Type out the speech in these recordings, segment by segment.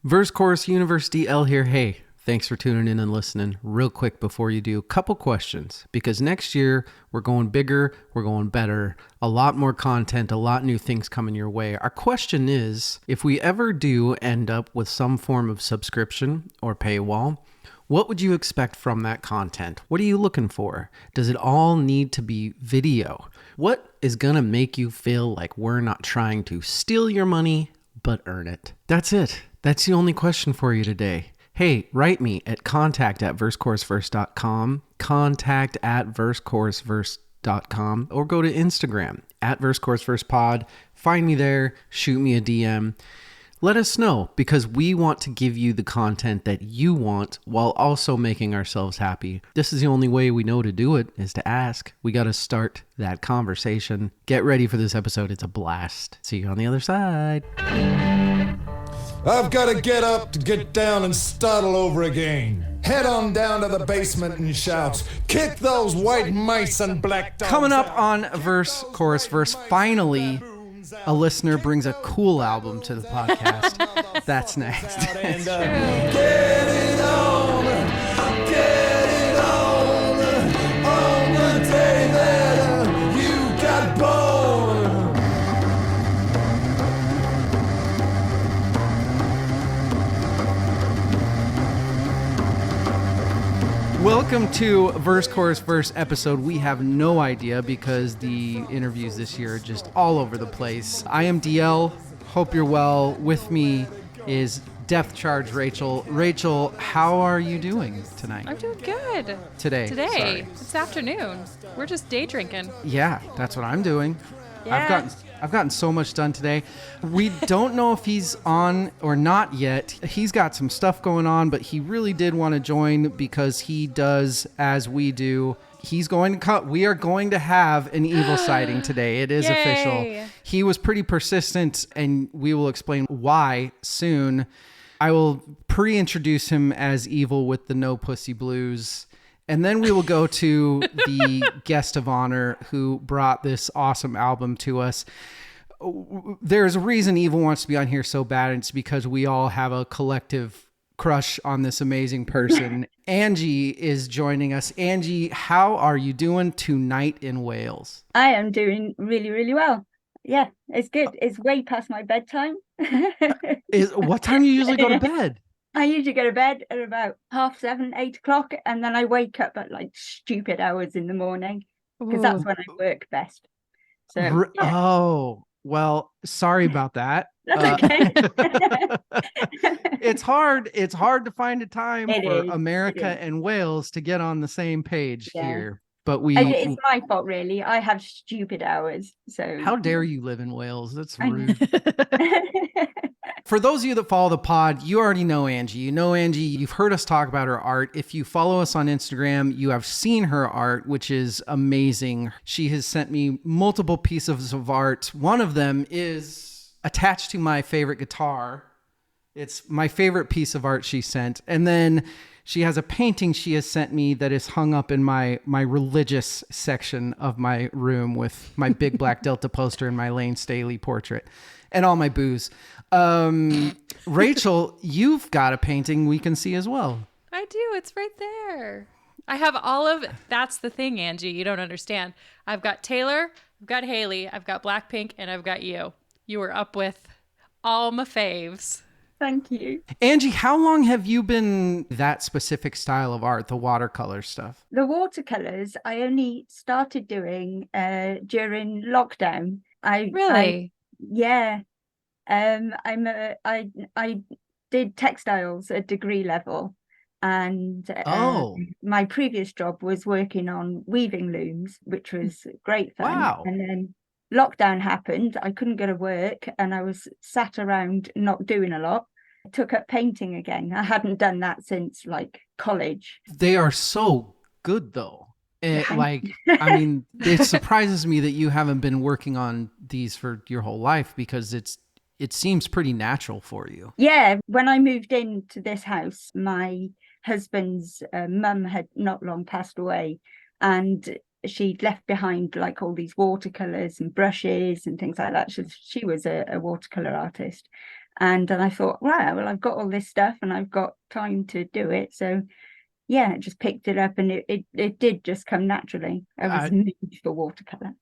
Verse Chorus University L here. Hey, thanks for tuning in and listening. Real quick before you do, a couple questions, because next year we're going bigger, we're going better, a lot more content, a lot new things coming your way. Our question is, if we ever do end up with some form of subscription or paywall, what would you expect from that content? What are you looking for? Does it all need to be video? What is going to make you feel like we're not trying to steal your money, but earn it? That's it. That's the only question for you today. Hey, write me at contact@versecourseverse.com, contact@versecourseverse.com, or go to Instagram @versecourseversepod. Find me there, shoot me a DM. Let us know, because we want to give you the content that you want while also making ourselves happy. This is the only way we know to do it, is to ask. We got to start that conversation. Get ready for this episode. It's a blast. See you on the other side. I've got to get up to get down and start all over again. Head on down to the basement and shout, kick those white mice and black dogs. Coming up on Verse Chorus Verse, finally, a listener brings a cool album to the podcast. That's next. Get it on the day that you got born. Welcome to Verse Chorus Verse episode. We have no idea because the interviews this year are just all over the place. I am DL. Hope you're well. With me is Depth Charge Rachel. Rachel, how are you doing tonight? I'm doing good. Today. Sorry. This afternoon. We're just day drinking. Yeah, that's what I'm doing. Yeah. I've gotten so much done today. We don't know if he's on or not yet. He's got some stuff going on, but he really did want to join because he does as we do. He's going to come. We are going to have an evil sighting today. It is Yay. official. He was pretty persistent, and we will explain why soon. I will pre-introduce him as evil with the No Pussy Blues. And then we will go to the guest of honor who brought this awesome album to us. There's a reason Evil wants to be on here so bad, and it's because we all have a collective crush on this amazing person. Angie is joining us. Angie, how are you doing tonight in Wales? I am doing really, really well. Yeah, it's good. It's way past my bedtime. What time do you usually go to bed? I usually go to bed at about 7:30, 8 o'clock, and then I wake up at like stupid hours in the morning because that's when I work best. So, yeah. Oh, well, sorry about that. That's okay. It's hard to find a time It for is, America and Wales to get on the same page here. But it's my fault, really. I have stupid hours. So how dare you live in Wales? That's rude. For those of you that follow the pod, you already know Angie. You know Angie. You've heard us talk about her art. If you follow us on Instagram, you have seen her art, which is amazing. She has sent me multiple pieces of art. One of them is attached to my favorite guitar. It's my favorite piece of art she sent. And then she has a painting she has sent me that is hung up in my religious section of my room with my big black Delta poster and my Lane Staley portrait and all my booze. Rachel, you've got a painting we can see as well. I do. It's right there. I have all of that's the thing, Angie. You don't understand. I've got Taylor, I've got Haley, I've got Blackpink, and I've got you. You were up with all my faves. Thank you. Angie, how long have you been that specific style of art, the watercolor stuff? The watercolors I only started doing during lockdown. Really? Yeah. I did textiles at degree level, and my previous job was working on weaving looms, which was great fun. Wow. And then lockdown happened. I couldn't go to work, and I was sat around not doing a lot. I took up painting again. I hadn't done that since like college. They are so good though. I mean, it surprises me that you haven't been working on these for your whole life, because it seems pretty natural for you. Yeah, when I moved into this house, my husband's mum had not long passed away, and she'd left behind like all these watercolors and brushes and things like that. She was a watercolor artist, And then I thought, wow, well, I've got all this stuff and I've got time to do it. So yeah, I just picked it up and it did just come naturally. I was made for watercolor.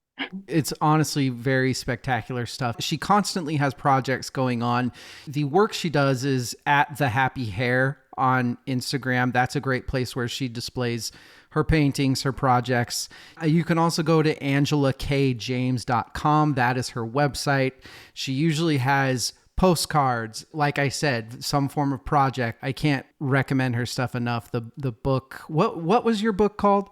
It's honestly very spectacular stuff. She constantly has projects going on. The work she does is at The Happy Hair on Instagram. That's a great place where she displays her paintings, her projects. You can also go to angelakjames.com. That is her website. She usually has postcards, like I said, some form of project. I can't recommend her stuff enough. The book, what was your book called?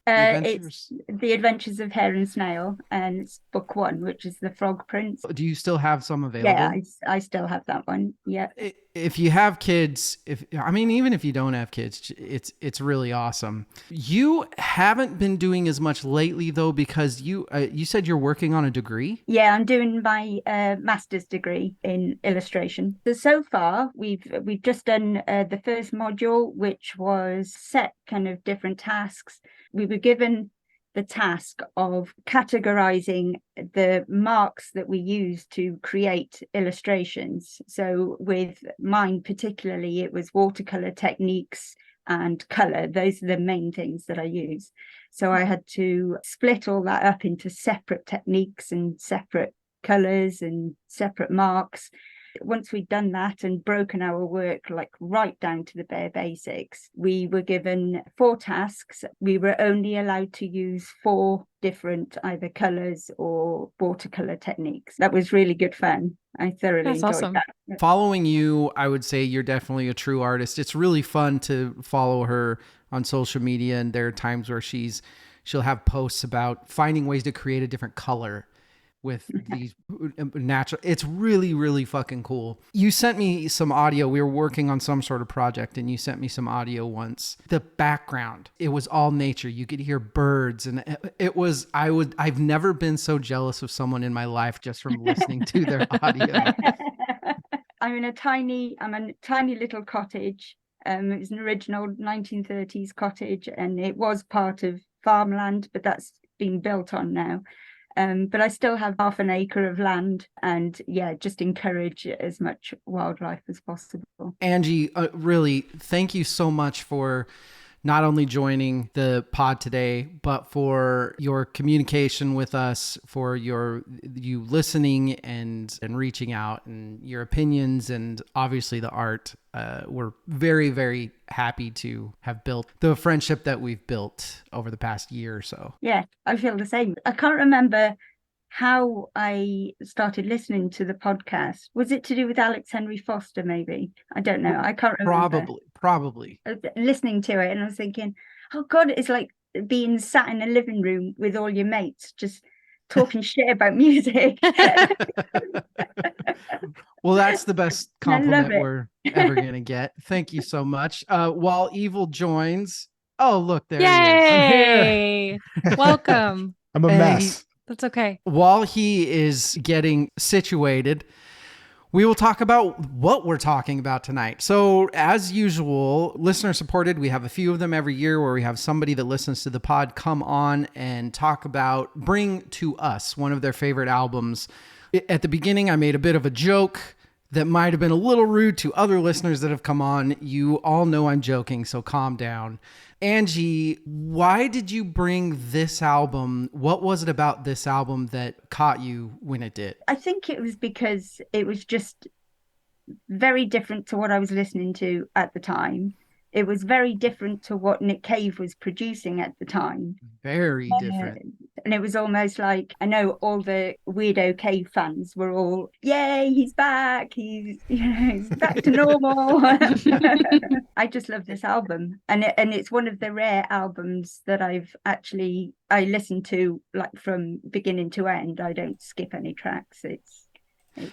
It's The Adventures of Hare and Snail, and it's book 1, which is the Frog Prince. Do you still have some available? Yeah, I still have that one. Yeah. If you have kids, even if you don't have kids, it's really awesome. You haven't been doing as much lately though, because you said you're working on a degree. Yeah, I'm doing my master's degree in illustration. So far, we've just done the first module, which was set kind of different tasks. We were given the task of categorizing the marks that we use to create illustrations. So with mine particularly, it was watercolor techniques and color. Those are the main things that I use. So I had to split all that up into separate techniques and separate colors and separate marks. Once we'd done that and broken our work like right down to the bare basics, we were given 4 tasks. We were only allowed to use 4 different either colors or watercolor techniques. That was really good fun. I thoroughly enjoyed that. Following you, I would say you're definitely a true artist. It's really fun to follow her on social media, and there are times where she'll have posts about finding ways to create a different color with these natural. It's really, really fucking cool. You sent me some audio. We were working on some sort of project and you sent me some audio once. The background, it was all nature. You could hear birds, and I've never been so jealous of someone in my life just from listening to their audio. I'm in a tiny little cottage. It was an original 1930s cottage, and it was part of farmland, but that's been built on now. But I still have half an acre of land, and just encourage as much wildlife as possible. Angie, really, thank you so much for not only joining the pod today, but for your communication with us, for you listening and reaching out, and your opinions, and obviously the art. We're very, very happy to have built the friendship that we've built over the past year or so. Yeah, I feel the same. I can't remember how I started listening to the podcast. Was it to do with Alex Henry Foster, maybe? I don't know. I can't remember. Probably. Listening to it, and I was thinking, oh God, it's like being sat in a living room with all your mates, just talking shit about music. Well, that's the best compliment we're ever going to get. Thank you so much. While Evil joins. Oh, look, there he is. Yay! Welcome. I'm a mess. That's okay. While he is getting situated, we will talk about what we're talking about tonight. So as usual, listener supported, we have a few of them every year where we have somebody that listens to the pod come on and bring to us one of their favorite albums. At the beginning, I made a bit of a joke that might have been a little rude to other listeners that have come on. You all know I'm joking, so calm down. Angie, why did you bring this album? What was it about this album that caught you when it did? I think it was because it was just very different to what I was listening to at the time. It was very different to what Nick Cave was producing at the time. Very different. And it was almost like, I know all the Weirdo Cave fans were all, yay, he's back. He's back to normal. I just love this album. And it's one of the rare albums that I listen to like from beginning to end. I don't skip any tracks.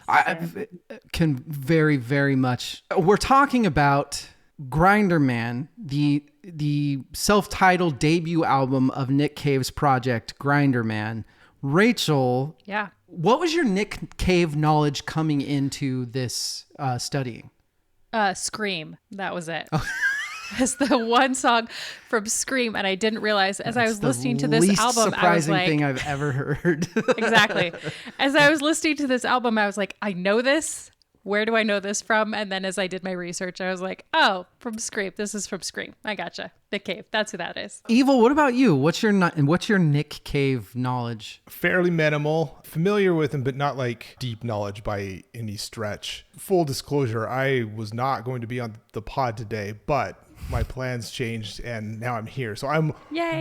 I can very, very much. We're talking about Grinderman, the self-titled debut album of Nick Cave's project, Grinderman. Rachel, what was your Nick Cave knowledge coming into this studying? Scream. That was it. It's the one song from Scream, and I didn't realize as I was listening to this album, surprising thing I've ever heard. Exactly. As I was listening to this album, I was like, I know this. where do I know this from? And then as I did my research, I was like, oh, from Scream. This is from Scream. I gotcha. Nick Cave. That's who that is. Evil, what about you? What's your Nick Cave knowledge? Fairly minimal, familiar with him, but not like deep knowledge by any stretch. Full disclosure, I was not going to be on the pod today, but my plans changed and now I'm here. So I'm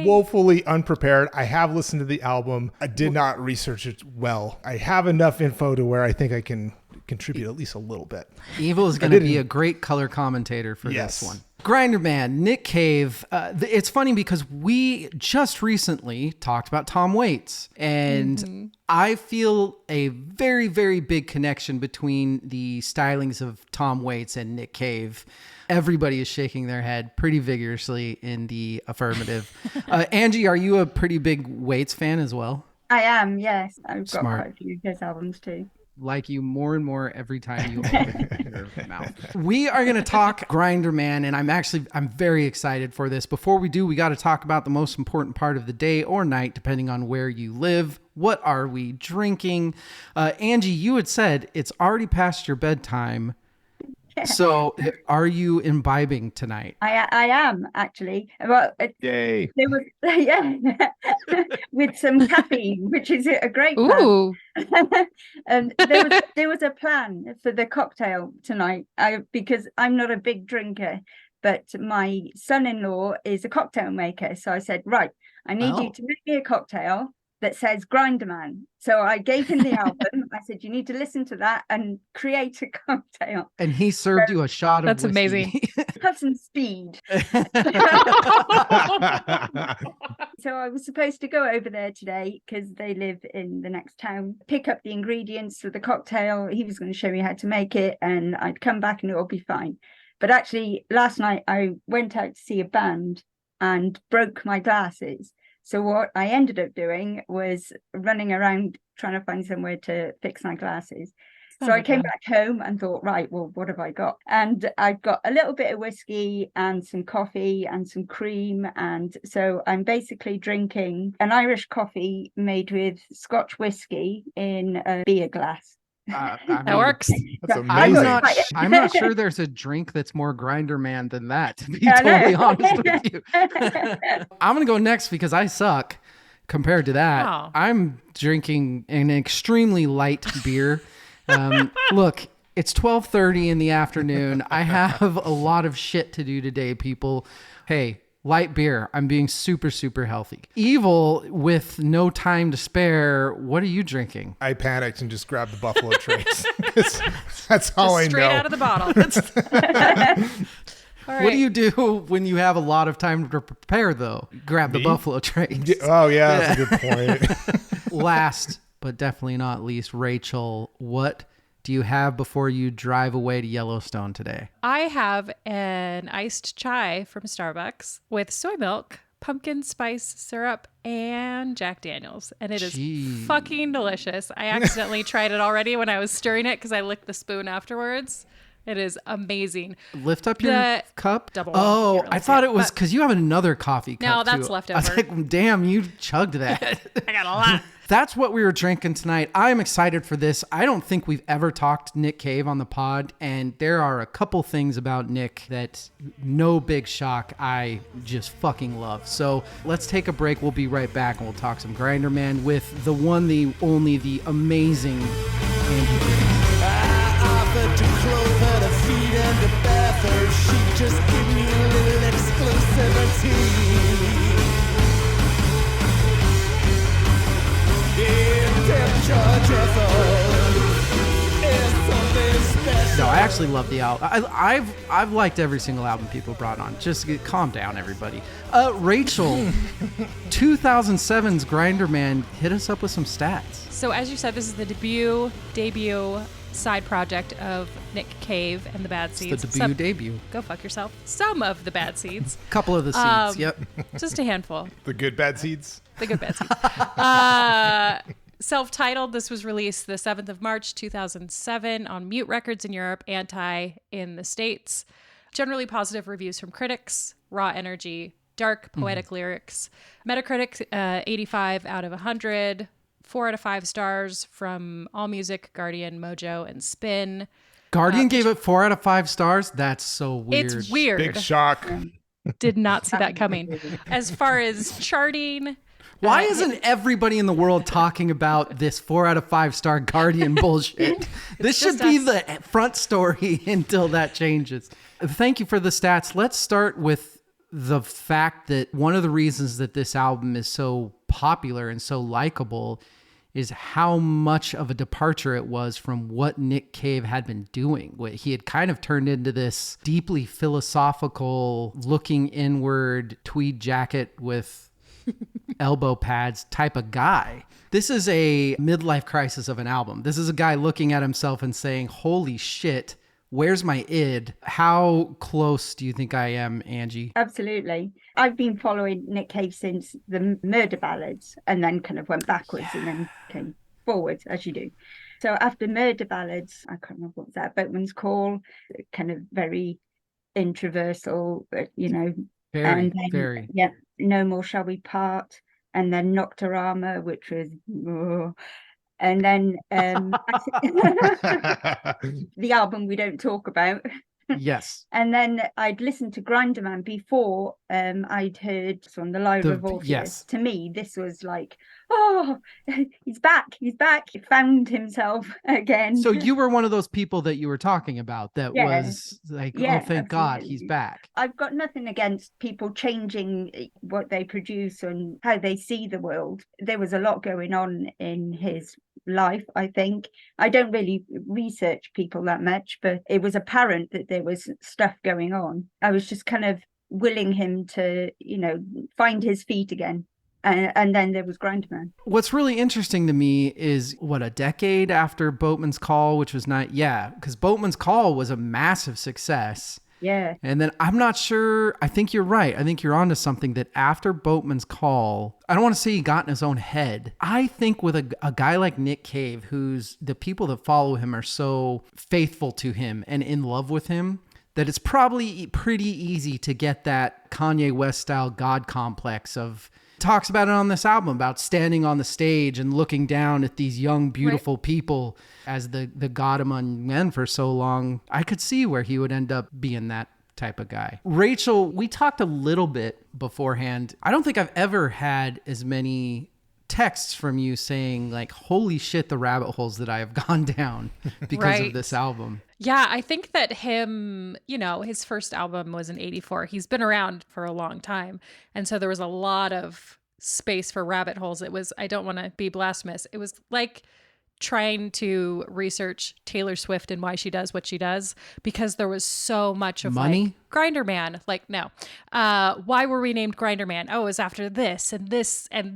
woefully unprepared. I have listened to the album. I did not research it well. I have enough info to where I think I can contribute at least a little bit. Evil is going to be a great color commentator for this one. Grinderman, Nick Cave. It's funny because we just recently talked about Tom Waits, and I feel a very, very big connection between the stylings of Tom Waits and Nick Cave. Everybody is shaking their head pretty vigorously in the affirmative. Angie, are you a pretty big Waits fan as well? I am, yes. I've got Smart. quite a few of his albums too. Like you more and more every time you open your mouth. We are going to talk Grinderman, and I'm very excited for this. Before we do, we got to talk about the most important part of the day or night, depending on where you live. What are we drinking? Angie, you had said it's already past your bedtime. So are you imbibing tonight? I am actually. Well, Yay. there was with some caffeine, which is a great plan. Ooh. And there was a plan for the cocktail tonight. Because I'm not a big drinker, but my son-in-law is a cocktail maker. So I said, right, I need you to make me a cocktail that says Grinderman. So I gave him the album. I said, you need to listen to that and create a cocktail. And he served you a shot of That's whiskey. amazing. Have some speed. So I was supposed to go over there today because they live in the next town, pick up the ingredients for the cocktail. He was going to show me how to make it and I'd come back and it'll be fine. But actually last night I went out to see a band and broke my glasses. So what I ended up doing was running around trying to find somewhere to fix my glasses. So I came back home and thought, right, well, what have I got? And I've got a little bit of whiskey and some coffee and some cream. And so I'm basically drinking an Irish coffee made with Scotch whiskey in a beer glass. That works. That's amazing. I'm not sure there's a drink that's more Grinderman than that, to be totally honest with you. I'm going to go next because I suck compared to that. Oh. I'm drinking an extremely light beer. Look, it's 12:30 in the afternoon. I have a lot of shit to do today, people. Hey, light beer. I'm being super, super healthy. Evil, with no time to spare, what are you drinking? I panicked and just grabbed the Buffalo Trace. That's all I know. Straight out of the bottle. All right. What do you do when you have a lot of time to prepare, though? Grab the Buffalo Trace. Oh, yeah, that's a good point. Last, but definitely not least, Rachel, what do you have before you drive away to Yellowstone today? I have an iced chai from Starbucks with soy milk, pumpkin spice syrup, and Jack Daniels. And it is fucking delicious. I accidentally tried it already when I was stirring it because I licked the spoon afterwards. It is amazing. Lift up your cup. Double. Oh, I thought it was because you have another coffee cup. No, that's too. leftover. I was like, damn, you chugged that. I got a lot. That's what we were drinking tonight. I'm excited for this. I don't think we've ever talked Nick Cave on the pod, and there are a couple things about Nick that, no big shock, I just fucking love. So let's take a break. We'll be right back, and we'll talk some Grinderman with the one, the only, the amazing Angie. To clothe her, to feed and to bath her. She just give me a little exclusivity. In depth is something special. No, I actually love the album. I've liked every single album people brought on. Just calm down, everybody. Rachel, 2007's Grinderman, hit us up with some stats. So as you said, this is the debut side project of Nick Cave and the Bad Seeds. It's the debut. Go fuck yourself. Some of the Bad Seeds. Couple of the seeds, yep. Just a handful. The good bad seeds? The good Bad Seeds. Self-titled, this was released the 7th of March, 2007 on Mute Records in Europe, Anti in the States. Generally positive reviews from critics, raw energy, dark poetic lyrics. Metacritic, 85 out of 100. 4 out of 5 stars from AllMusic, Guardian, Mojo, and Spin. Guardian gave it 4 out of 5 stars. That's so weird. It's weird. Big shock. Did not see that coming. As far as charting, Why isn't everybody in the world talking about this 4 out of 5 star Guardian bullshit? This should just be us. the front story until that changes. Thank you for the stats. Let's start with the fact that one of the reasons that this album is so popular and so likable is how much of a departure it was from what Nick Cave had been doing. What he had kind of turned into this deeply philosophical, looking inward tweed jacket with elbow pads type of guy. This is a midlife crisis of an album. This is a guy looking at himself and saying, holy shit, where's my id? How close do you think I am, Angie? Absolutely. I've been following Nick Cave since the Murder Ballads, and then kind of went backwards and then came forwards, as you do. So after Murder Ballads, I can't remember what was that, Boatman's Call, kind of very introversial, Very, and then, very. yeah, No More Shall We Part, and then Nocturama, which was, and then the album we don't talk about. Yes. And then I'd listened to Grinderman before I'd heard on the live of Orpheus. Yes. To me, this was like, oh, he's back. He found himself again. So you were one of those people that you were talking about that Yeah. was like, Yeah, oh, thank God absolutely. he's back. I've got nothing against people changing what they produce and how they see the world. There was a lot going on in his life, I think. I don't really research people that much, but it was apparent that there was stuff going on. I was just kind of willing him to, find his feet again. And then there was Grinderman. What's really interesting to me is a decade after Boatman's Call, which was because Boatman's Call was a massive success. Yeah. And then I'm not sure. I think you're right. I think you're onto something that after Boatman's Call, I don't want to say he got in his own head. I think with a guy like Nick Cave, who's the people that follow him are so faithful to him and in love with him, that it's probably pretty easy to get that Kanye West style God complex of talks about it on this album, about standing on the stage and looking down at these young, beautiful people as the God among men for so long. I could see where he would end up being that type of guy. Rachel, we talked a little bit beforehand. I don't think I've ever had as many texts from you saying like, holy shit, the rabbit holes that I have gone down because of this album. Yeah, I think that him, his first album was in 84. He's been around for a long time. And so there was a lot of space for rabbit holes. It was, I don't want to be blasphemous. It was like trying to research Taylor Swift and why she does what she does, because there was so much of Money? like Grinderman. Like, no. Why were we named Grinderman? Oh, it was after this and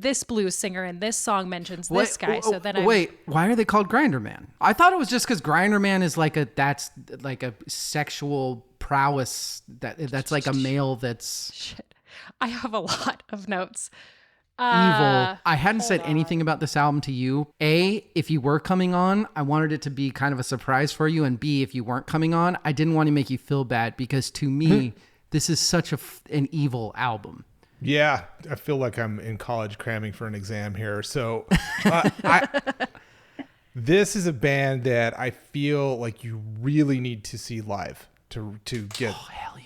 this blues singer and this song mentions this guy. So then why are they called Grinderman? I thought it was just because Grinderman is that's like a sexual prowess that's like a male that's shit. I have a lot of notes. Evil. I hadn't said anything about this album to you. A, if you were coming on, I wanted it to be kind of a surprise for you. And B, if you weren't coming on, I didn't want to make you feel bad because to me, this is such an evil album. Yeah, I feel like I'm in college cramming for an exam here. So this is a band that I feel like you really need to see live to get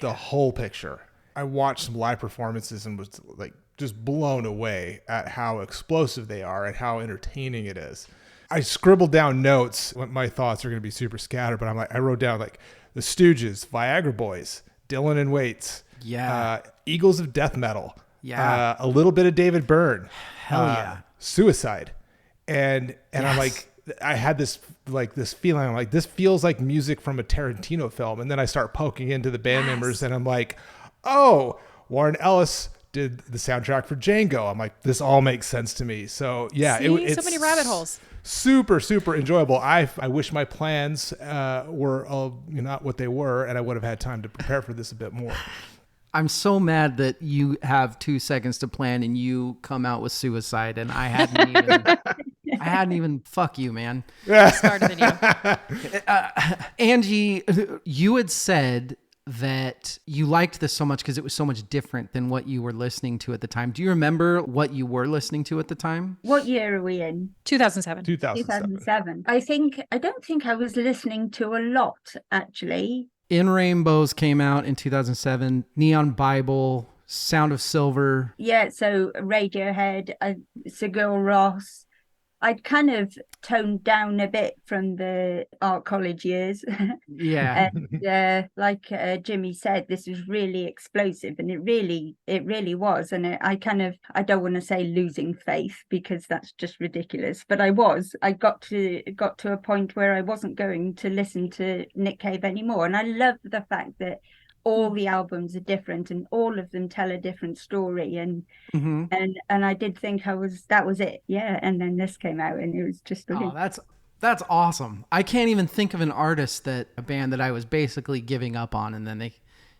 the whole picture. I watched some live performances and was like just blown away at how explosive they are and how entertaining it is. I scribbled down notes. My thoughts are going to be super scattered, but I wrote down like the Stooges, Viagra Boys, Dylan and Waits, Eagles of Death Metal, a little bit of David Byrne, Suicide, and I'm like, I had this feeling. I'm like, this feels like music from a Tarantino film, and then I start poking into the band members, and I'm like, oh, Warren Ellis did the soundtrack for Django. I'm like, this all makes sense to me. So yeah, it's so many rabbit holes. Super, super enjoyable. I wish my plans were not what they were, and I would have had time to prepare for this a bit more. I'm so mad that you have 2 seconds to plan and you come out with Suicide, and I hadn't even. Fuck you, man. Smarter than you. Angie, you had said that you liked this so much because it was so much different than what you were listening to at the time. Do you remember what you were listening to at the time? What year are we in? 2007. 2007. I don't think I was listening to a lot, actually. In Rainbows came out in 2007. Neon Bible, Sound of Silver. Yeah, so Radiohead, Sigur Rós. I'd kind of toned down a bit from the art college years. Yeah. And like Jimmy said, this was really explosive, and it really was. And I don't want to say losing faith, because that's just ridiculous, but I got to a point where I wasn't going to listen to Nick Cave anymore. And I love the fact that all the albums are different and all of them tell a different story, and I did think that was it. Yeah. And then this came out and it was just brilliant. Oh, that's awesome. I can't even think of a band that I was basically giving up on, and then they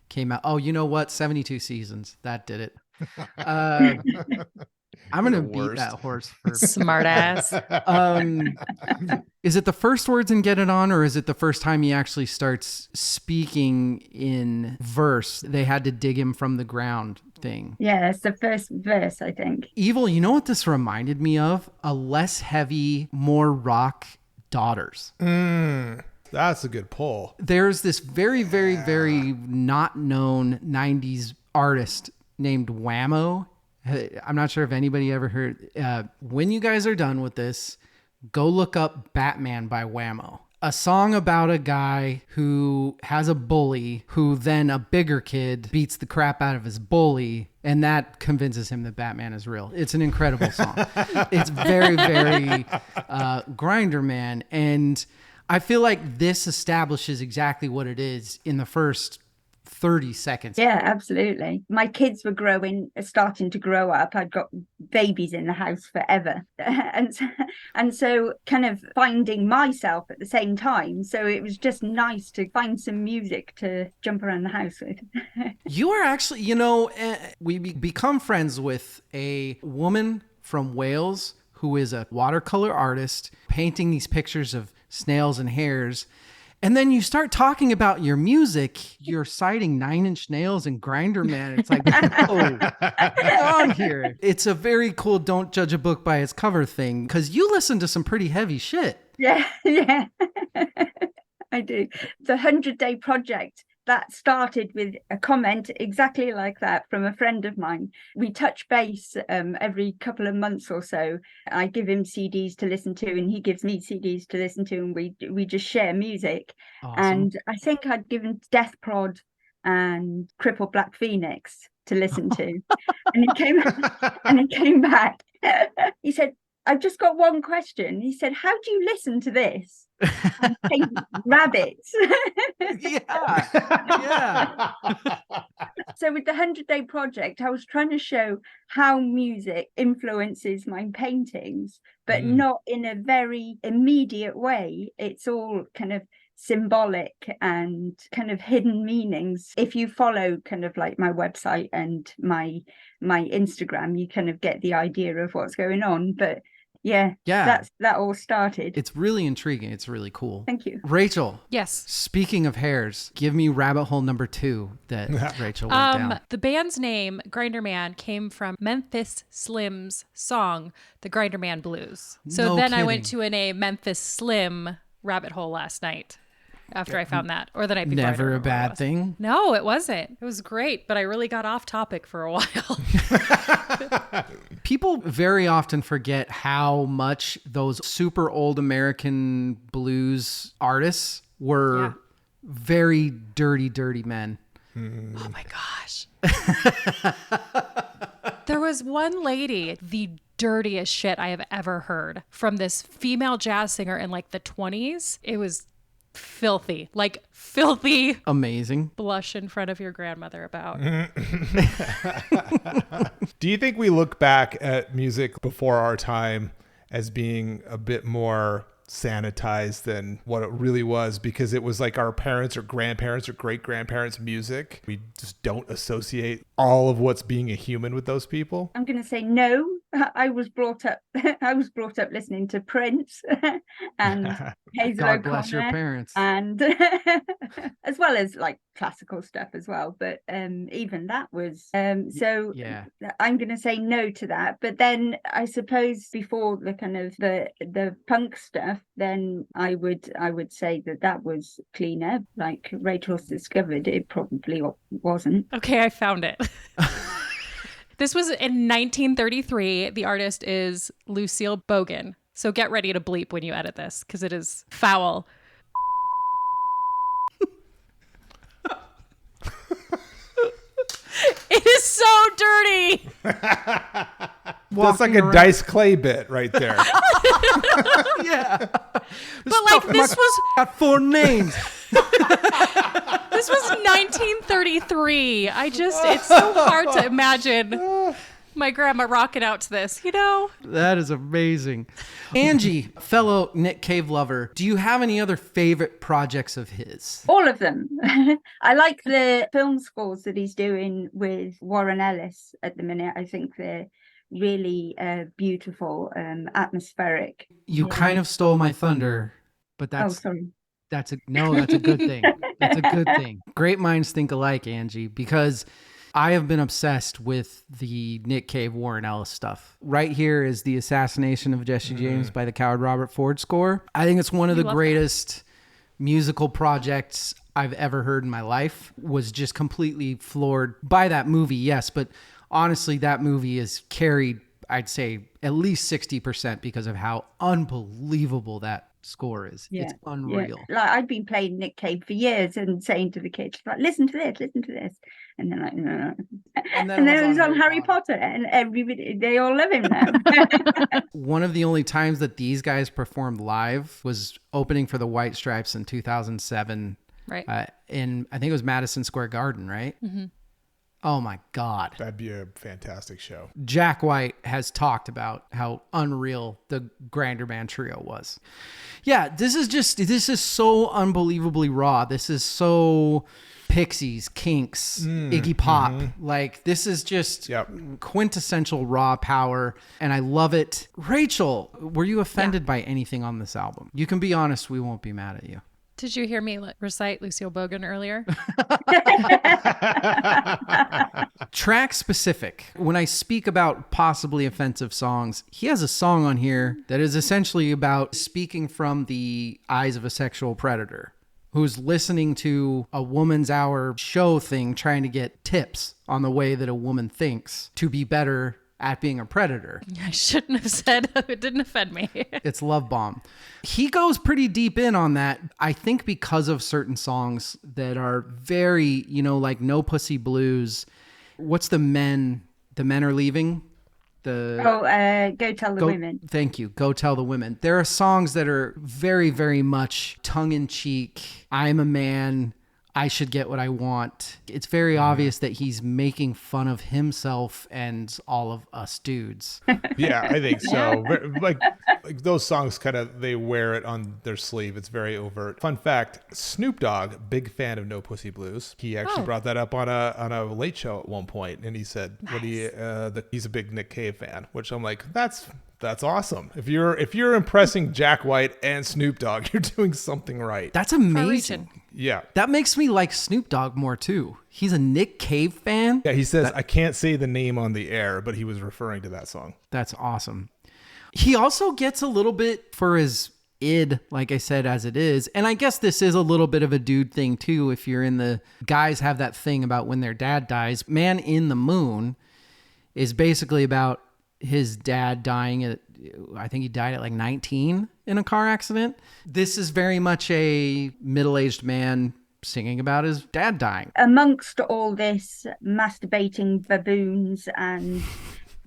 came out. Oh, you know what? 72 Seasons. That did it. I'm going to beat that horse. Smart ass. Is it the first words in Get It On, or is it the first time he actually starts speaking in verse? They had to dig him from the ground thing. Yeah, it's the first verse, I think. Evil, you know what this reminded me of? A less heavy, more rock Daughters. That's a good pull. There's this very, very, very not known 90s artist named Whammo. I'm not sure if anybody ever heard. When you guys are done with this, go look up Batman by Whammo. A song about a guy who has a bully who then a bigger kid beats the crap out of his bully, and that convinces him that Batman is real. It's an incredible song. It's very, very Grinderman. And I feel like this establishes exactly what it is in the first 30 seconds. Yeah, absolutely. My kids were starting to grow up. I'd got babies in the house forever. And so kind of finding myself at the same time. So it was just nice to find some music to jump around the house with. You are actually, we become friends with a woman from Wales who is a watercolor artist painting these pictures of snails and hares. And then you start talking about your music, you're citing Nine Inch Nails and Grinderman. It's like, oh, what's on here? It's a very cool don't judge a book by its cover thing, because you listen to some pretty heavy shit. Yeah. I do. The 100-Day Project, that started with a comment exactly like that from a friend of mine. We touch base every couple of months or so. I give him CDs to listen to, and he gives me CDs to listen to, and we just share music. Awesome. And I think I'd given Death Prod and Cripple Black Phoenix to listen to. And he came back. He said, I've just got one question. He said, how do you listen to this? And paint rabbits. Yeah. So with the 100-Day Project, I was trying to show how music influences my paintings, but not in a very immediate way. It's all kind of symbolic and kind of hidden meanings. If you follow kind of like my website and my Instagram, you kind of get the idea of what's going on. But yeah, that all started. It's really intriguing. It's really cool. Thank you. Rachel. Yes. Speaking of hairs, give me rabbit hole number 2 that Rachel went down. The band's name, Grinderman, came from Memphis Slim's song, The Grinderman Blues. So then I went to a Memphis Slim rabbit hole last night after I found that, or the night before. Never a bad thing. No, it wasn't. It was great, but I really got off topic for a while. People very often forget how much those super old American blues artists were very dirty, dirty men. Oh my gosh. There was one lady, the dirtiest shit I have ever heard from this female jazz singer in like the 20s. It was filthy, like filthy. Amazing. Blush in front of your grandmother about. Do you think we look back at music before our time as being a bit more sanitized than what it really was, because it was like our parents or grandparents or great grandparents' music? We just don't associate all of what's being a human with those people. I'm going to say no, I was brought up listening to Prince and Hazel God bless your O'Connor, parents. and as well as like classical stuff as well. But even that was so. Yeah. I'm going to say no to that. But then I suppose before the kind of the punk stuff, then I would say that was cleaner. Like Rachel's discovered, it probably wasn't. Okay, I found it. This was in 1933. The artist is Lucille Bogan. So get ready to bleep when you edit this because it is foul. It is so dirty. That's like a Dice Clay bit right there. Yeah. But like this was got 4 names. This was 1933. It's so hard to imagine my grandma rocking out to this, you know? That is amazing. Angie, fellow Nick Cave lover, do you have any other favorite projects of his? All of them. I like the film scores that he's doing with Warren Ellis at the minute. I think they're really beautiful, atmospheric. You kind of stole my thunder, but that's sorry. That's a good thing. That's a good thing. Great minds think alike, Angie, because I have been obsessed with the Nick Cave, Warren Ellis stuff. Right here is the Assassination of Jesse James by the Coward Robert Ford score. I think it's one of the greatest musical projects I've ever heard in my life. Was just completely floored by that movie, yes, but honestly, that movie is carried, I'd say, at least 60% because of how unbelievable that score is. Yeah, it's unreal. Yeah. Like I've been playing Nick Cave for years and saying to the kids, like, listen to this, and then like, no. And then it was on Harry Potter, and everybody, they all love him now. One of the only times that these guys performed live was opening for the White Stripes in 2007, right? In I think it was Madison Square Garden, right? Mm-hmm. Oh my God. That'd be a fantastic show. Jack White has talked about how unreal the Grinderman trio was. Yeah, this is so unbelievably raw. This is so Pixies, Kinks, Iggy Pop. Mm-hmm. Like, this is just quintessential raw power, and I love it. Rachel, were you offended by anything on this album? You can be honest. We won't be mad at you. Did you hear me recite Lucille Bogan earlier? Track specific. When I speak about possibly offensive songs, he has a song on here that is essentially about speaking from the eyes of a sexual predator who's listening to a woman's hour show thing, trying to get tips on the way that a woman thinks to be better at being a predator. I shouldn't have said it. Didn't offend me. It's Love Bomb. He goes pretty deep in on that, I think, because of certain songs that are very, like No Pussy Blues. What's the men are leaving? Go Tell the Women. Thank you. Go Tell the Women. There are songs that are very, very much tongue-in-cheek. I'm a man. I should get what I want. It's very obvious that he's making fun of himself and all of us dudes. Yeah, I think so. Like those songs they wear it on their sleeve. It's very overt. Fun fact, Snoop Dogg, big fan of No Pussy Blues. He actually brought that up on a Late Show at one point, and he said he's a big Nick Cave fan, which I'm like, that's awesome. If you're impressing Jack White and Snoop Dogg, you're doing something right. That's amazing. Yeah. That makes me like Snoop Dogg more too. He's a Nick Cave fan. Yeah, he says, I can't say the name on the air, but he was referring to that song. That's awesome. He also gets a little bit for his id, like I said, as it is. And I guess this is a little bit of a dude thing too. If you're in the guys have that thing about when their dad dies. Man in the Moon is basically about his dad dying at, I think he died at like 19 in a car accident. This is very much a middle-aged man singing about his dad dying. Amongst all this masturbating baboons and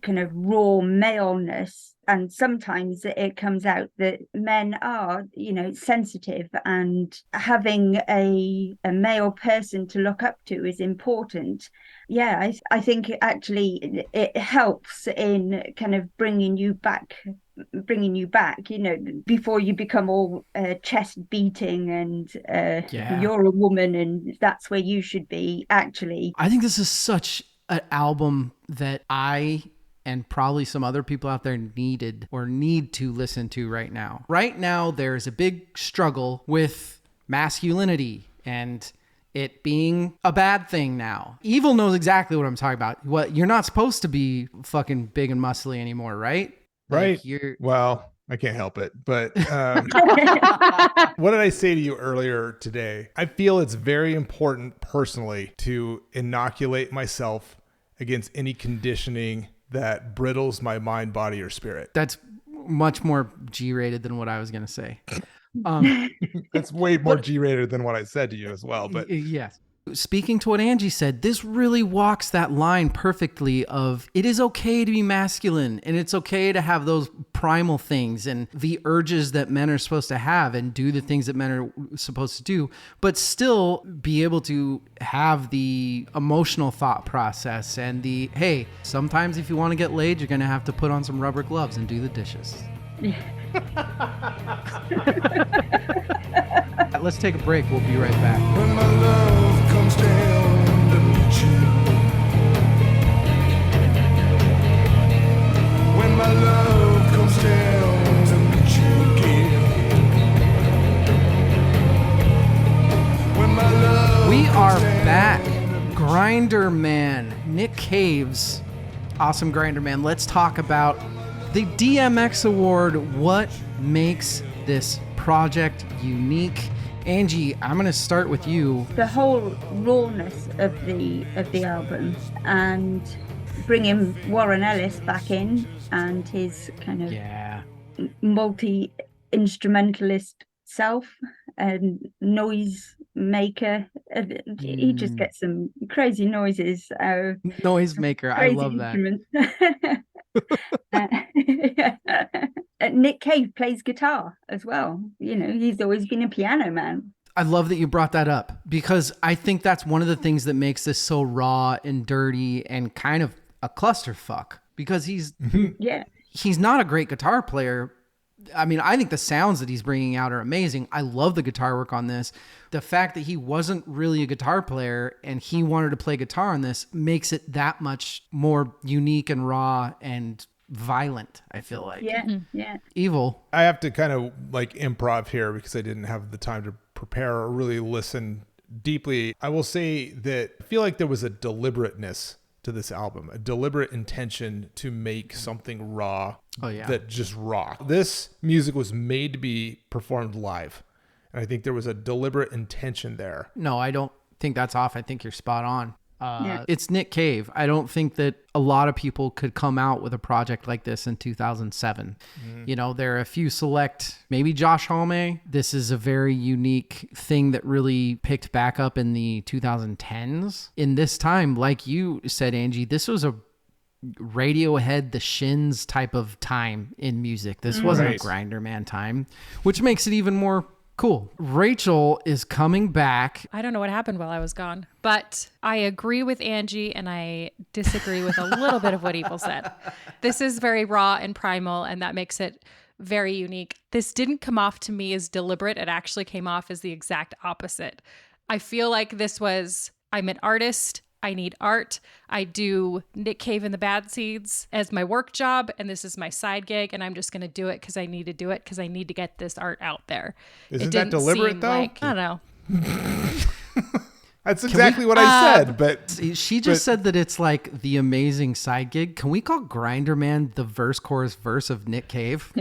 kind of raw maleness, and sometimes it comes out that men are, sensitive, and having a male person to look up to is important. Yeah, I think actually it helps in kind of bringing you back, before you become all chest beating and you're a woman and that's where you should be. Actually, I think this is such an album that I and probably some other people out there needed or need to listen to right now. Right now, there's a big struggle with masculinity and it being a bad thing now. Evil knows exactly what I'm talking about. What you're not supposed to be fucking big and muscly anymore, right? Right. Like you're Well, I can't help it. But what did I say to you earlier today? I feel it's very important personally to inoculate myself against any conditioning that brittles my mind, body, or spirit. That's much more G-rated than what I was going to say. That's way more G-rated than what I said to you as well. But yes. Speaking to what Angie said, this really walks that line perfectly of it is okay to be masculine and it's okay to have those primal things and the urges that men are supposed to have and do the things that men are supposed to do, but still be able to have the emotional thought process and the, hey, sometimes if you want to get laid, you're going to have to put on some rubber gloves and do the dishes. Let's take a break. We'll be right back. When my love comes down to meet you. When my love comes down to meet you again. When my love We comes are down back. to meet you. Grinderman, Nick Cave's awesome Grinderman. Let's talk about the DMX Award. What makes this project unique? Angie, I'm going to start with you. The whole rawness of the album and bringing Warren Ellis back in and his kind of multi-instrumentalist self and noise maker. He just gets some crazy noises out of Noisemaker. I crazy love that. instruments. Nick Cave plays guitar as well. You know, he's always been a piano man. I love that you brought that up because I think that's one of the things that makes this so raw and dirty and kind of a clusterfuck because he's not a great guitar player. I mean, I think the sounds that he's bringing out are amazing. I love the guitar work on this. The fact that he wasn't really a guitar player and he wanted to play guitar on this makes it that much more unique and raw and violent, I feel like. Yeah. Evil. I have to kind of like improv here because I didn't have the time to prepare or really listen deeply. I will say that I feel like there was a deliberateness to this album, a deliberate intention to make something raw that just rocked. This music was made to be performed live. And I think there was a deliberate intention there. No, I don't think that's off. I think you're spot on. It's Nick Cave. I don't think that a lot of people could come out with a project like this in 2007. You know, there are a few select, maybe Josh Homme. This is a very unique thing that really picked back up in the 2010s. In this time, like you said, Angie, this was a Radiohead, the Shins type of time in music. This wasn't a Grinderman time, which makes it even more cool. Rachel is coming back. I don't know what happened while I was gone, but I agree with Angie and I disagree with a little bit of what Evil said. This is very raw and primal, and that makes it very unique. This didn't come off to me as deliberate. It actually came off as the exact opposite. I feel like this was, I'm an artist. I need art. I do Nick Cave and the Bad Seeds as my work job, and this is my side gig, and I'm just going to do it because I need to do it because I need to get this art out there. Isn't that deliberate, though? I don't know. That's exactly what I said, but she just said that it's like the amazing side gig. Can we call Grinderman the verse chorus verse of Nick Cave?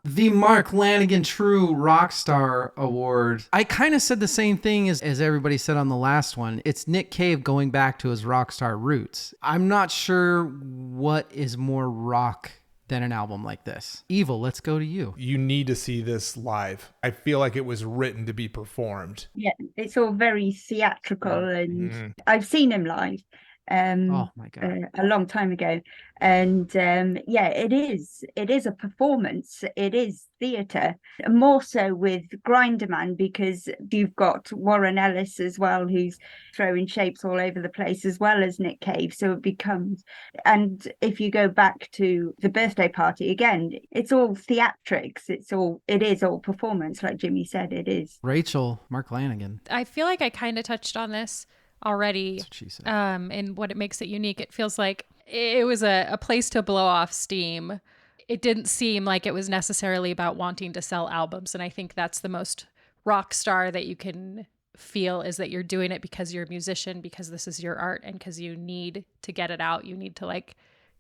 The Mark Lanigan True Rockstar Award. I kind of said the same thing as everybody said on the last one. It's Nick Cave going back to his rockstar roots. I'm not sure what is more rock than an album like this. Evil, let's go to you. You need to see this live. I feel like it was written to be performed. Yeah, it's all very theatrical, and I've seen him live. Oh my God. A long time ago. And it is a performance. It is theatre, more so with Grinderman, because you've got Warren Ellis as well, who's throwing shapes all over the place, as well as Nick Cave. So it becomes, and if you go back to the birthday party again, it's all theatrics. It is all performance, like Jimmy said. It is. Rachel, Mark Lanigan. I feel like I kind of touched on this. already. That's what she said. And what it makes it unique. It feels like it was a place to blow off steam. It didn't seem like it was necessarily about wanting to sell albums. And I think that's the most rock star that you can feel, is that you're doing it because you're a musician, because this is your art, and because you need to get it out. You need to like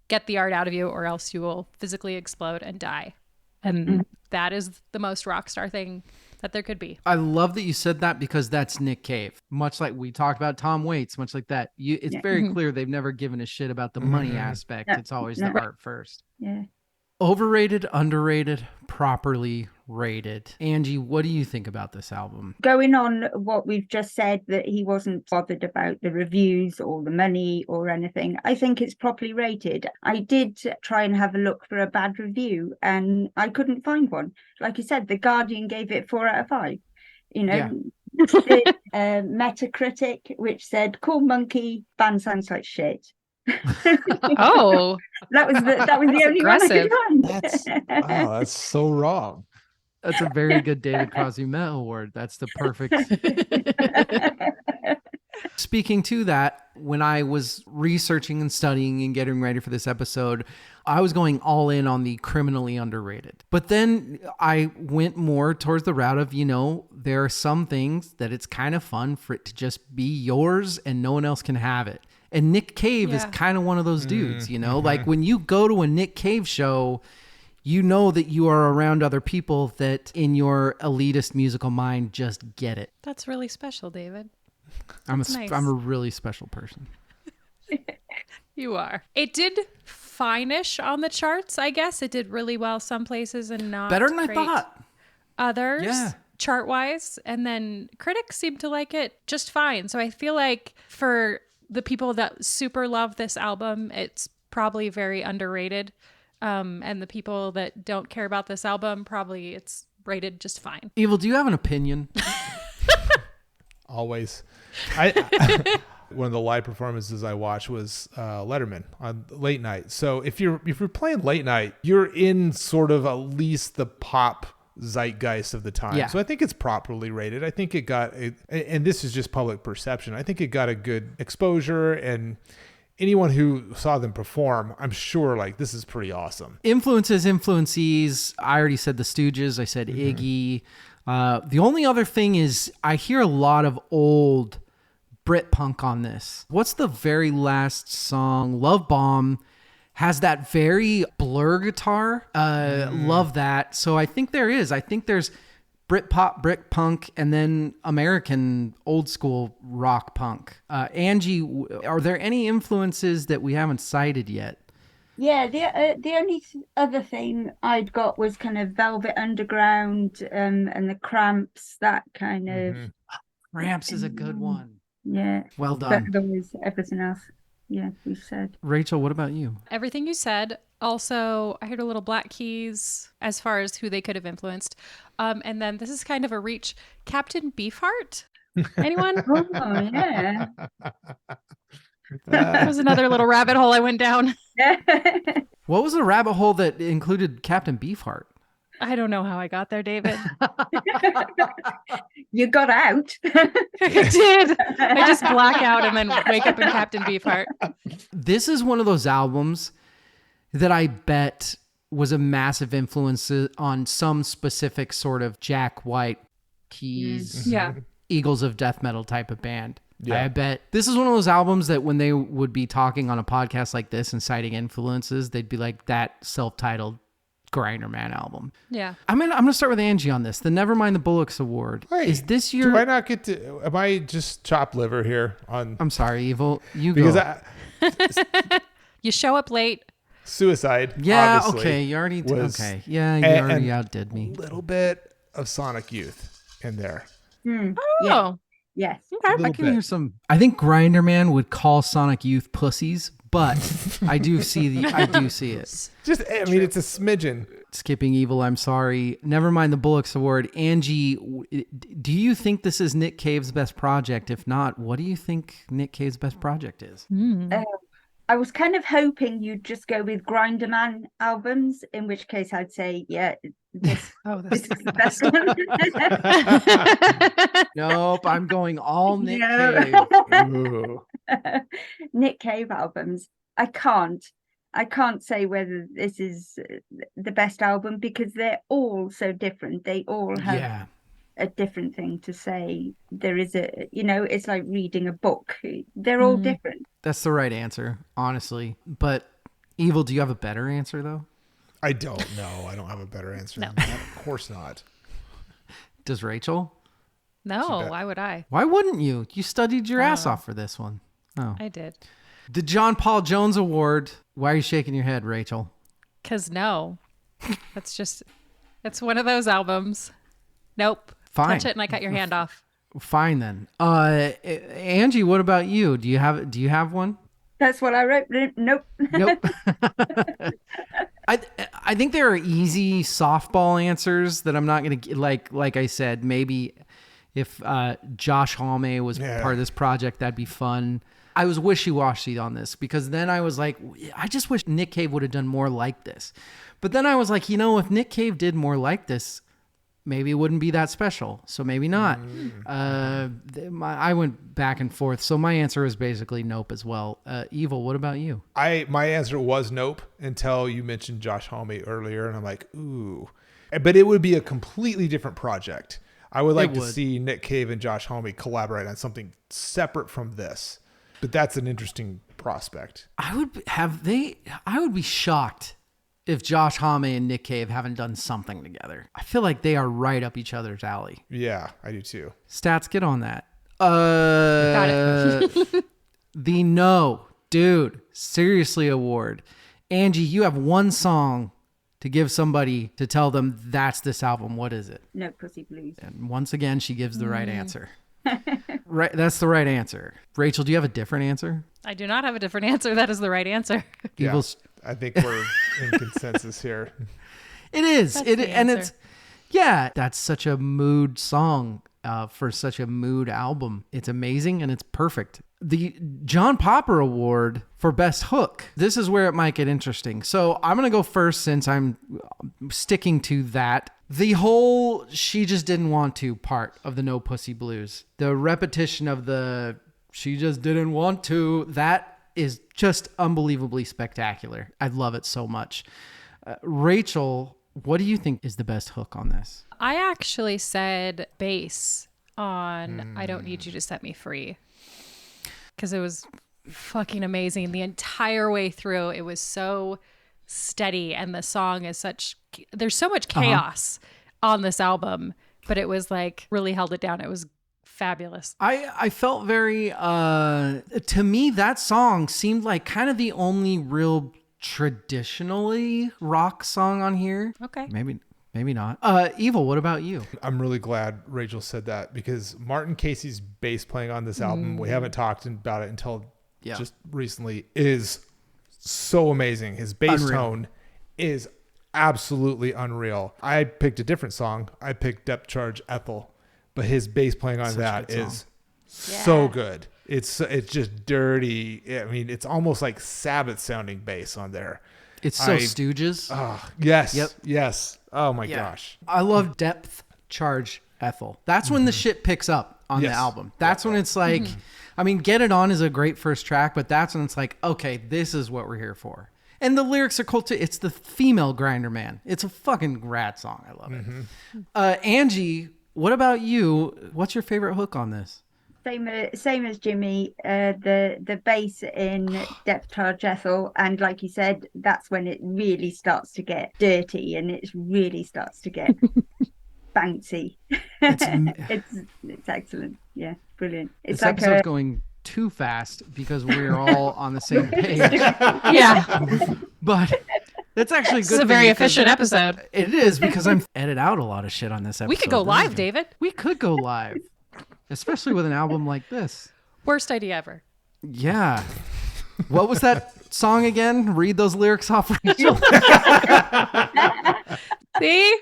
get the art out of you, or else you will physically explode and die. And that is the most rock star thing that there could be. I love that you said that, because that's Nick Cave. Much like we talked about Tom Waits, much like that. It's very clear they've never given a shit about the money aspect. It's always the art first. Yeah. Overrated, underrated, properly rated. Angie, what do you think about this album? Going on what we've just said, that he wasn't bothered about the reviews or the money or anything, I think it's properly rated. I did try and have a look for a bad review and I couldn't find one. Like you said, The Guardian gave it 4 out of 5. You know, Metacritic, which said, "Cool Monkey, band sounds like shit." Oh, that was the only one I could find. That's so wrong. That's a very good David Crosby Metal Award. That's the perfect. Speaking to that, when I was researching and studying and getting ready for this episode, I was going all in on the criminally underrated. But then I went more towards the route of, there are some things that it's kind of fun for it to just be yours and no one else can have it. And Nick Cave is kind of one of those dudes, like when you go to a Nick Cave show, you know that you are around other people that in your elitist musical mind just get it. that's really special, David. I'm nice. a really special person. You are. It did fine-ish on the charts, I guess. It did really well some places and not Better than great I thought. others. Yeah. Chart-wise. And then critics seem to like it just fine. So I feel like for the people that super love this album, it's probably very underrated. And the people that don't care about this album, probably it's rated just fine. Evil, do you have an opinion? Always. One of the live performances I watched was Letterman on late night. So if you're playing late night, you're in sort of at least the pop zeitgeist of the time. Yeah. So I think it's properly rated. I think it got, and this is just public perception, I think it got a good exposure, and anyone who saw them perform, I'm sure like this is pretty awesome. Influencees. I already said the Stooges. I said Iggy. The only other thing is I hear a lot of old Brit punk on this. What's the very last song? Love Bomb has that very Blur guitar. Love that. So I think there's Brit pop, Brit punk, and then American old school rock punk. Angie, are there any influences that we haven't cited yet? Yeah, the only other thing I'd got was kind of Velvet Underground and the Cramps, that kind of. Cramps is a good one. Yeah. Well done. But otherwise, everything else, yeah, we said. Rachel, what about you? Everything you said. Also, I heard a little Black Keys as far as who they could have influenced. And then this is kind of a reach. Captain Beefheart? Anyone? Oh, yeah. That was another little rabbit hole I went down. What was the rabbit hole that included Captain Beefheart? I don't know how I got there, David. You got out. I did. I just black out and then wake up in Captain Beefheart. This is one of those albums that I bet was a massive influence on some specific sort of Jack White, Keys, Yeah. Eagles of Death Metal type of band. Yeah. I bet this is one of those albums that when they would be talking on a podcast like this and citing influences, they'd be like that self-titled Grinderman album. Yeah. I'm gonna start with Angie on this. The Nevermind the Bullocks Award. Wait, is this your? Do I not get to? Am I just chopped liver here? I'm sorry, Evil. You because go. You show up late. Suicide. Yeah. obviously, Okay. You already. was- Okay. Yeah. You and- already and outdid me. A little bit of Sonic Youth in there. Oh. Yes. I little can bit. hear some. I think Grinderman would call Sonic Youth pussies, but I do see it. Just, I mean, it's a smidgen. Skipping Evil, I'm sorry. Never mind the Bullocks Award. Angie, do you think this is Nick Cave's best project? If not, what do you think Nick Cave's best project is? I was kind of hoping you'd just go with Grinderman albums, in which case I'd say, yeah, this Oh, this this is the best one. Nope, I'm going all Nick No. Cave. Ooh. Nick Cave albums. I can't say whether this is the best album because they're all so different. They all have Yeah. a different thing to say. There is it's like reading a book. They're all different. That's the right answer, honestly. But Evil, do you have a better answer though? I don't know. I don't have a better answer. No. than that. Of course not. Does Rachel? No, why would I? Why wouldn't you? You studied your ass off for this one. Oh. I did. The John Paul Jones Award. Why are you shaking your head, Rachel? Because no. It's one of those albums. Nope. Fine. Touch it and I cut your hand off. Fine then. Angie, what about you? Do you have one? That's what I wrote. Nope. Nope. I think there are easy softball answers that I'm not going to like I said, maybe if Josh Homme was part of this project, that'd be fun. I was wishy-washy on this because then I was like, I just wish Nick Cave would have done more like this. But then I was like, if Nick Cave did more like this, maybe it wouldn't be that special. So maybe not. I went back and forth. So my answer is basically nope as well. Evil, what about you? My answer was nope until you mentioned Josh Homme earlier, and I'm like, ooh. But it would be a completely different project. I would like to see Nick Cave and Josh Homme collaborate on something separate from this. But that's an interesting prospect. I would be shocked if Josh Homme and Nick Cave haven't done something together. I feel like they are right up each other's alley. Yeah, I do too. Stats, get on that. Got it. The No Dude Seriously Award. Angie, you have one song to give somebody to tell them that's this album. What is it? No Pussy Blues. And once again, she gives the right answer. Right, that's the right answer. Rachel, do you have a different answer? I do not have a different answer. That is the right answer. Yeah, Evil's. I think we're in consensus here. It is. That's And the it's that's such a mood song for such a mood album. It's amazing and it's perfect. The John Popper Award for Best Hook. This is where it might get interesting. So I'm going to go first since I'm sticking to that. The whole she just didn't want to part of the No Pussy Blues. The repetition of the she just didn't want to, that is just unbelievably spectacular. I love it so much. Rachel, what do you think is the best hook on this? I actually said bass on I Don't Need You to Set Me Free. Because it was fucking amazing. The entire way through, it was so steady. And the song is there's so much chaos on this album. But it was like really held it down. It was fabulous. I felt very, to me, that song seemed like kind of the only real traditionally rock song on here. Okay. Maybe not. Evil, what about you? I'm really glad Rachel said that because Martin Casey's bass playing on this album, we haven't talked about it until just recently, is so amazing. His bass tone is absolutely unreal. I picked a different song. I picked Depth Charge Ethel, but his bass playing on that is so good. It's just dirty. I mean, it's almost like Sabbath sounding bass on there. It's so Stooges. Yes. Yep. Yes. Oh my gosh. I love Depth Charge Ethel. That's when the shit picks up on the album. That's when it's like, I mean, Get It On is a great first track, but that's when it's like, okay, this is what we're here for. And the lyrics are cool too. It's the female Grinderman. It's a fucking rad song. I love it. Angie, what about you? What's your favorite hook on this? Same as Jimmy, the bass in Depth Charge Ethel, and like you said, that's when it really starts to get dirty and it really starts to get bouncy. It's excellent. Yeah, brilliant. It's this like episode's going too fast because we're all on the same page. Yeah. But that's actually good. This is a very efficient episode. It is because I'm edit out a lot of shit on this episode. We could go live, David. We could go live. Especially with an album like this. Worst idea ever. Yeah. What was that song again? Read those lyrics off, Rachel. See?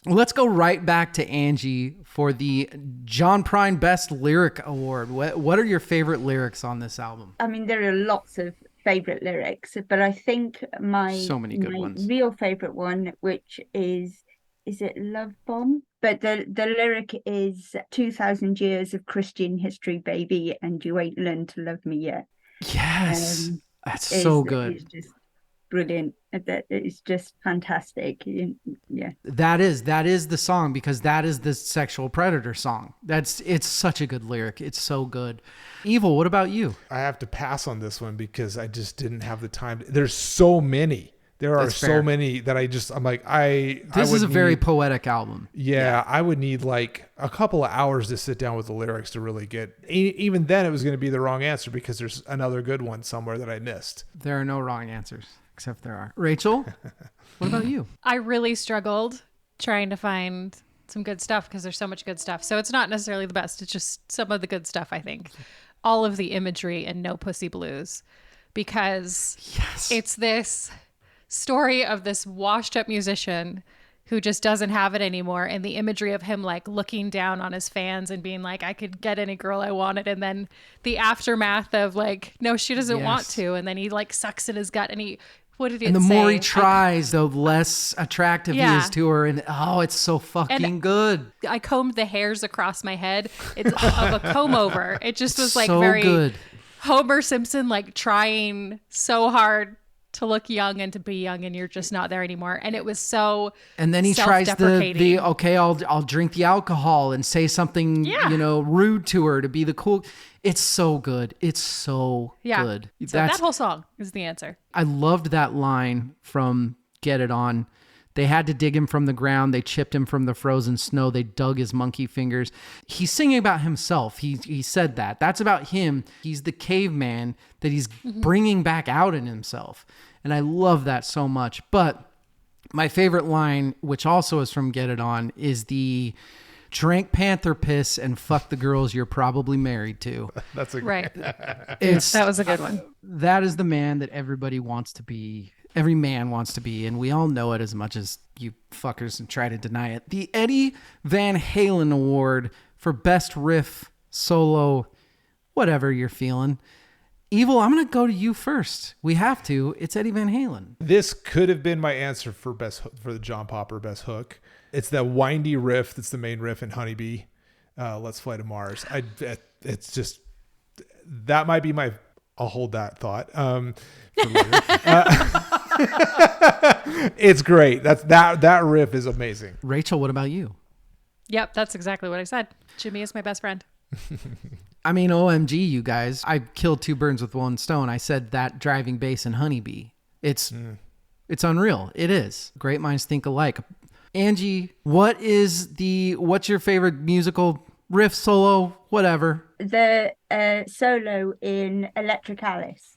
Let's go right back to Angie for the John Prine Best Lyric Award. What are your favorite lyrics on this album? I mean, there are lots of favorite lyrics, but I think So many good my ones. real favorite one, which is it Love Bomb? But the lyric is 2,000 years of Christian history, baby, and you ain't learned to love me yet. Yes. That's so good. Is just brilliant. That it's just fantastic. Yeah. That is the song, because that is the sexual predator song. It's such a good lyric. It's so good. Evil, what about you? I have to pass on this one because I just didn't have the time. There's so many. There are That's fair. so many that I'm like, This is a very poetic album. Yeah, I would need like a couple of hours to sit down with the lyrics to really get. Even then, it was going to be the wrong answer because there's another good one somewhere that I missed. There are no wrong answers, except there are. Rachel, what about you? I really struggled trying to find some good stuff because there's so much good stuff. So it's not necessarily the best. It's just some of the good stuff, I think. All of the imagery in No Pussy Blues, because it's this story of this washed up musician who just doesn't have it anymore, and the imagery of him like looking down on his fans and being like, I could get any girl I wanted, and then the aftermath of like, no, she doesn't want to, and then he like sucks in his gut, and he, what did it say? And the more he tries, the less attractive he is to her, and it's so fucking good. I combed the hairs across my head. It's of a comb over. It just was like so very good. Homer Simpson, like trying so hard to look young and to be young, and you're just not there anymore. And it was so And then he tries the okay, I'll drink the alcohol and say something rude to her to be the cool. It's so good. It's so good. So that whole song is the answer. I loved that line from Get It On. They had to dig him from the ground. They chipped him from the frozen snow. They dug his monkey fingers. He's singing about himself. He said that. That's about him. He's the caveman that he's bringing back out in himself. And I love that so much. But my favorite line, which also is from Get It On, is the drank panther piss and fuck the girls you're probably married to. That's a right. That was a good one. That is the man that everybody wants to be. Every man wants to be, and we all know it as much as you fuckers try to deny it. The Eddie Van Halen Award for Best Riff, Solo, whatever you're feeling. Evil, I'm going to go to you first. We have to. It's Eddie Van Halen. This could have been my answer for the John Popper Best Hook. It's that windy riff that's the main riff in Honeybee. Let's Fly to Mars. It's just, that might be my, I'll hold that thought. For later. It's great. That riff is amazing. Rachel, what about you? Yep, that's exactly what I said. Jimmy is my best friend. I mean, OMG, you guys. I killed two birds with one stone. I said that driving bass in Honeybee. It's unreal. It is. Great minds think alike. Angie, what's your favorite musical riff, solo, whatever? The solo in Electric Alice.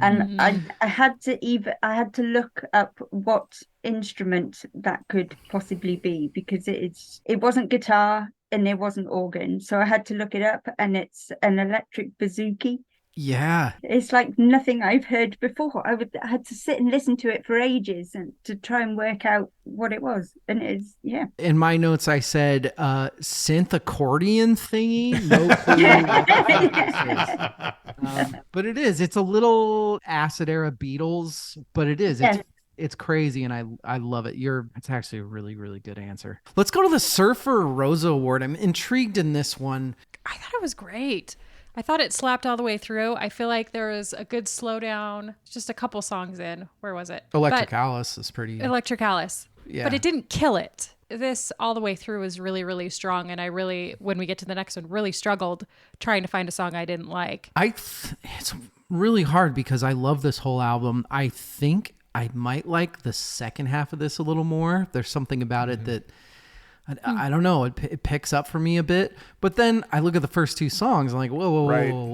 And I had to look up what instrument that could possibly be, because it wasn't guitar and it wasn't organ, so I had to look it up, and it's an electric bouzouki. Yeah, it's like nothing I've heard before. I had to sit and listen to it for ages and to try and work out what it was, and it's in my notes I said synth accordion thingy. No clue. But it's a little acid era Beatles, but it is. It's crazy, and I love it. It's actually a really, really good answer. Let's go to the Surfer Rosa Award. I'm intrigued in this one. I thought it was great. I thought it slapped all the way through. I feel like there was a good slowdown, just a couple songs in. Where was it? Electric Alice is pretty... Electric Alice. Yeah. But it didn't kill it. This all the way through was really, really strong. And I really, when we get to the next one, really struggled trying to find a song I didn't like. It's really hard because I love this whole album. I think I might like the second half of this a little more. There's something about it that... I don't know. It picks up for me a bit, but then I look at the first two songs. I'm like, whoa,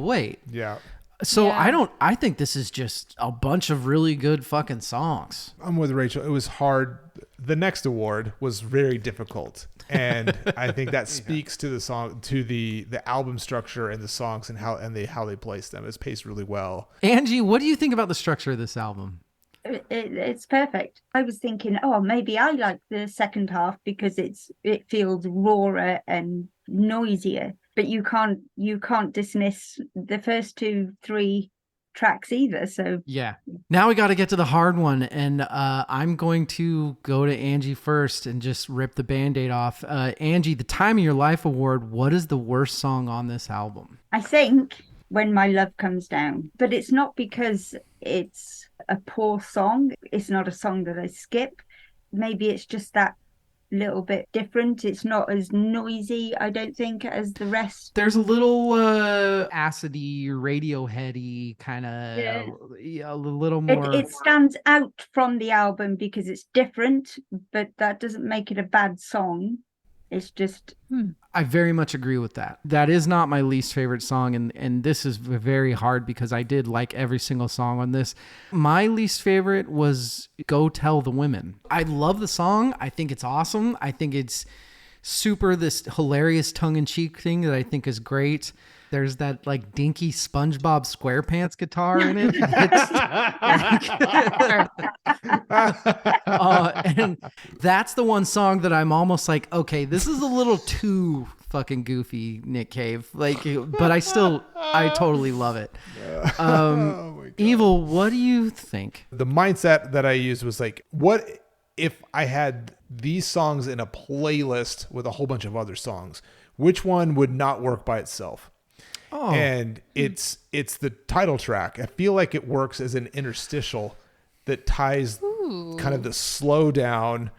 wait. Yeah. So I think this is just a bunch of really good fucking songs. I'm with Rachel. It was hard. The next award was very difficult, and I think that speaks to the song, to the album structure and the songs and how they place them. It's paced really well. Angie, what do you think about the structure of this album? It's perfect. I was thinking, maybe I like the second half because it feels rawer and noisier. But you can't dismiss the first 2-3 tracks either. So Yeah. Now we got to get to the hard one. And I'm going to go to Angie first and just rip the Band-Aid off. Angie, the Time of Your Life Award, what is the worst song on this album? I think When My Love Comes Down, but it's not because it's a poor song. It's not a song that I skip. Maybe it's just that little bit different. It's not as noisy, I don't think, as the rest. There's a little acidy, Radioheady kind of, a little more. It stands out from the album because it's different, but that doesn't make it a bad song. It's just... I very much agree with that. That is not my least favorite song, and this is very hard because I did like every single song on this. My least favorite was Go Tell the Women. I love the song. I think it's awesome. I think it's super this hilarious tongue-in-cheek thing that I think is great. There's that like dinky SpongeBob SquarePants guitar in it. And that's the one song that I'm almost like, okay, this is a little too fucking goofy, Nick Cave. Like, but I totally love it. Evil, what do you think? The mindset that I used was like, what if I had these songs in a playlist with a whole bunch of other songs? Which one would not work by itself? Oh. And it's the title track. I feel like it works as an interstitial that ties kind of the slow down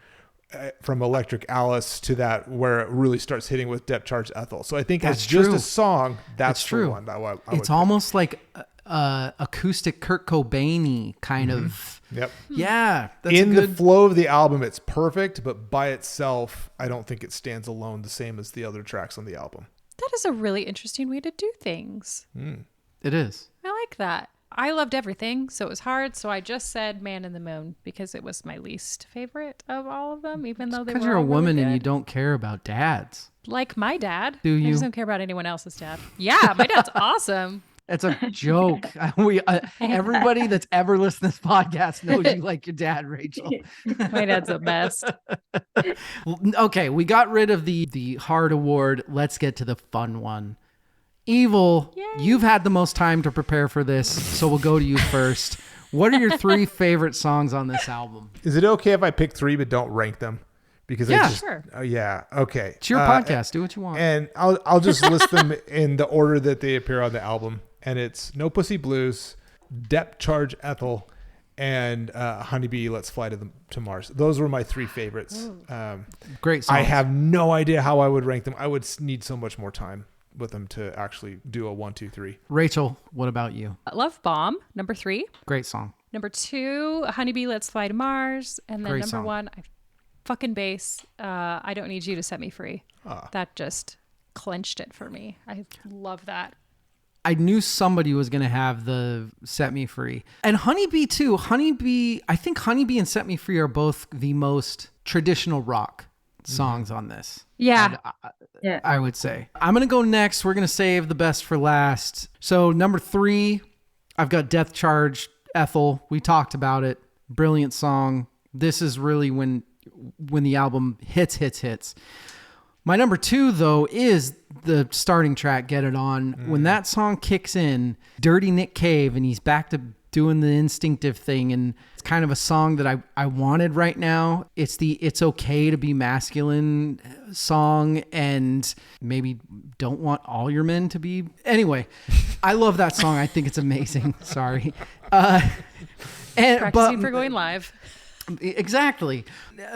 from Electric Alice to that where it really starts hitting with Depth Charge Ethel. So I think That's as just true. a song, that's true. the one I would It's pick. almost like acoustic Kurt Cobain-y kind of. Yep. Yeah. That's In a the good... flow of the album, it's perfect, but by itself, I don't think it stands alone the same as the other tracks on the album. That is a really interesting way to do things. It is. I like that. I loved everything, so it was hard. So I just said Man in the Moon because it was my least favorite of all of them, even though they were Because you're a all really woman and good. you don't care about dads. Like my dad. Do I you? just don't care about anyone else's dad. Yeah, my dad's awesome. It's a joke. Everybody that's ever listened to this podcast knows you like your dad, Rachel. My dad's the best. Okay, we got rid of the hard award. Let's get to the fun one. Evil, you've had the most time to prepare for this, so we'll go to you first. What are your 3 favorite songs on this album? Is it okay if I pick 3 but don't rank them? Because Yeah. I just, Sure. Yeah. Okay. It's your podcast. Do what you want. And I'll just list them in the order that they appear on the album. And it's No Pussy Blues, Depth Charge Ethel, and Honeybee, Let's Fly to Mars. Those were my 3 favorites. Great songs. I have no idea how I would rank them. I would need so much more time with them to actually do a 1, 2, 3. Rachel, what about you? Love Bomb, number 3. Great song. Number 2, Honeybee, Let's Fly to Mars. And then Great number song. 1, fucking bass. I Don't Need You to Set Me Free. That just clenched it for me. I love that. I knew somebody was going to have the Set Me Free. And Honeybee too. I think Honeybee and Set Me Free are both the most traditional rock songs on this. Yeah. Yeah. I would say. I'm going to go next. We're going to save the best for last. So number 3, I've got Depth Charge Ethel. We talked about it. Brilliant song. This is really when the album hits. My number 2, though, is the starting track, Get It On. When that song kicks in, Dirty Nick Cave, and he's back to doing the instinctive thing, and it's kind of a song that I wanted right now. It's the It's Okay to Be Masculine song, and maybe don't want all your men to be... Anyway, I love that song. I think it's amazing. Sorry. Practicing for going live. Exactly.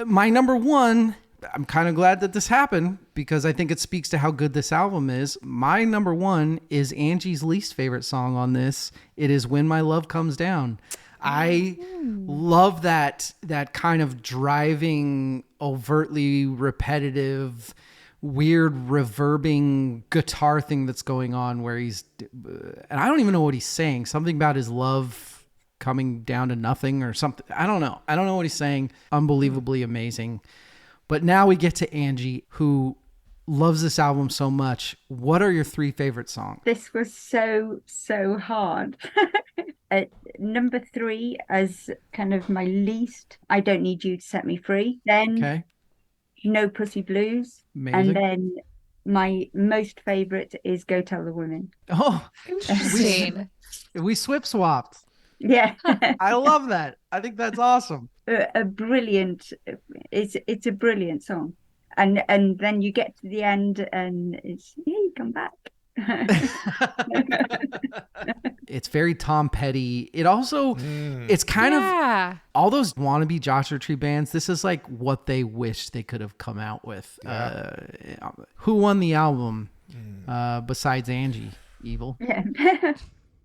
My number 1... I'm kind of glad that this happened because I think it speaks to how good this album is. My number 1 is Angie's least favorite song on this. It is When My Love Comes Down. I love that kind of driving, overtly repetitive, weird reverbing guitar thing that's going on where he's, and I don't even know what he's saying. Something about his love coming down to nothing or something. I don't know what he's saying. Unbelievably amazing. But now we get to Angie, who loves this album so much. What are your 3 favorite songs? This was so hard. At number 3 as kind of my least, I Don't Need You to Set Me Free. Then Okay. No Pussy Blues. Amazing. And then My most favorite is Go Tell the Women. Oh, Interesting. we swapped. Yeah. I love that. I think that's awesome. A brilliant, it's a brilliant song. And then you get to the end and it's, yeah, you come back. It's very Tom Petty. It also, it's kind of all those wannabe Joshua Tree bands. This is like what they wish they could have come out with. Who won the album besides Angie? Evil. Yeah.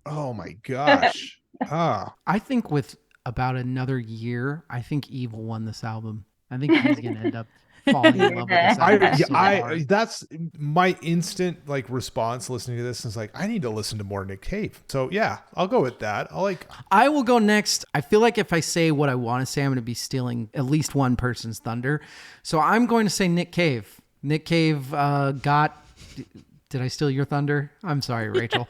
Oh my gosh. I think with about another year, I think Evil won this album. I think he's going to end up falling in love with this album so hard. That's my instant like response listening to this is like, I need to listen to more Nick Cave. So yeah, I'll go with that. I will go next. I feel like if I say what I want to say, I'm going to be stealing at least one person's thunder. So I'm going to say Nick Cave. Nick Cave did I steal your thunder? I'm sorry, Rachel.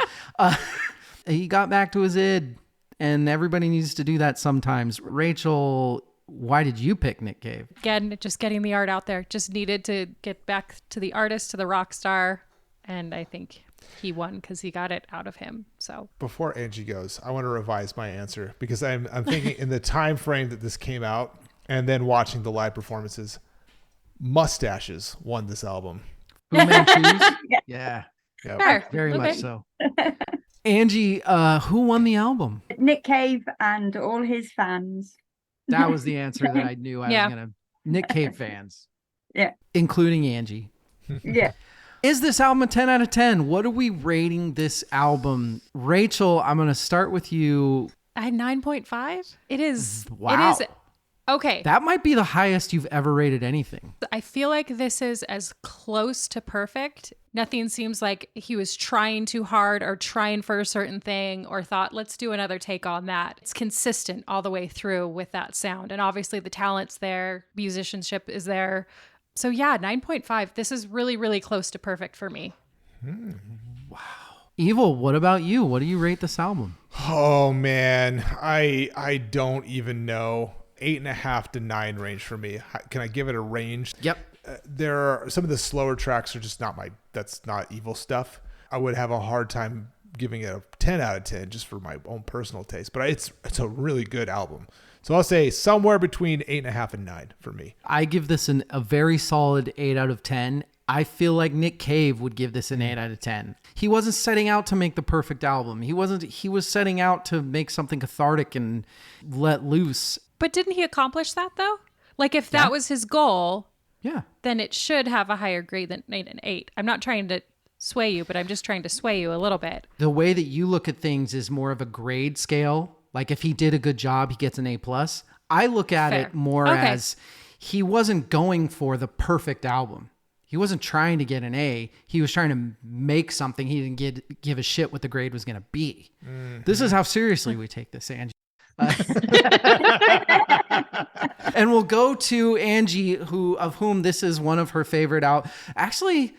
He got back to his id, and everybody needs to do that sometimes. Rachel, why did you pick Nick Cave? Again, just getting the art out there. Just needed to get back to the artist, to the rock star. And I think he won because he got it out of him. So before Angie goes, I want to revise my answer because I'm thinking in the time frame that this came out and then watching the live performances, Mustaches won this album. Fu Manchus? Yeah. Fair. Very much so. Angie, who won the album? Nick Cave and all his fans. That was the answer that I knew I was going to. Nick Cave fans. Yeah. Including Angie. Yeah. Is this album a 10 out of 10? What are we rating this album? Rachel, I'm going to start with you. I had 9.5. It is. Wow. It is. Okay. That might be the highest you've ever rated anything. I feel like this is as close to perfect. Nothing seems like he was trying too hard or trying for a certain thing or thought, let's do another take on that. It's consistent all the way through with that sound. And obviously the talent's there, musicianship is there. So yeah, 9.5. This is really, really close to perfect for me. Wow. Evil, what about you? What do you rate this album? Oh man, I don't even know. 8.5 to 9 range for me. Can I give it a range? Yep. There are some of the slower tracks are just that's not Evil stuff. I would have a hard time giving it a 10 out of 10 just for my own personal taste, but it's a really good album. So I'll say somewhere between 8.5 and 9 for me. I give this a very solid 8 out of 10. I feel like Nick Cave would give this an 8 out of 10. He wasn't setting out to make the perfect album. He was setting out to make something cathartic and let loose. But didn't he accomplish that though? Like if that was his goal, then it should have a higher grade than an 8. I'm not trying to sway you, but I'm just trying to sway you a little bit. The way that you look at things is more of a grade scale. Like if he did a good job, he gets an A+. I look at it more as he wasn't going for the perfect album. He wasn't trying to get an A. He was trying to make something. He didn't give a shit what the grade was going to be. Mm-hmm. This is how seriously we take this, Angie. And we'll go to Angie, of whom this is one of her favorite out. Actually,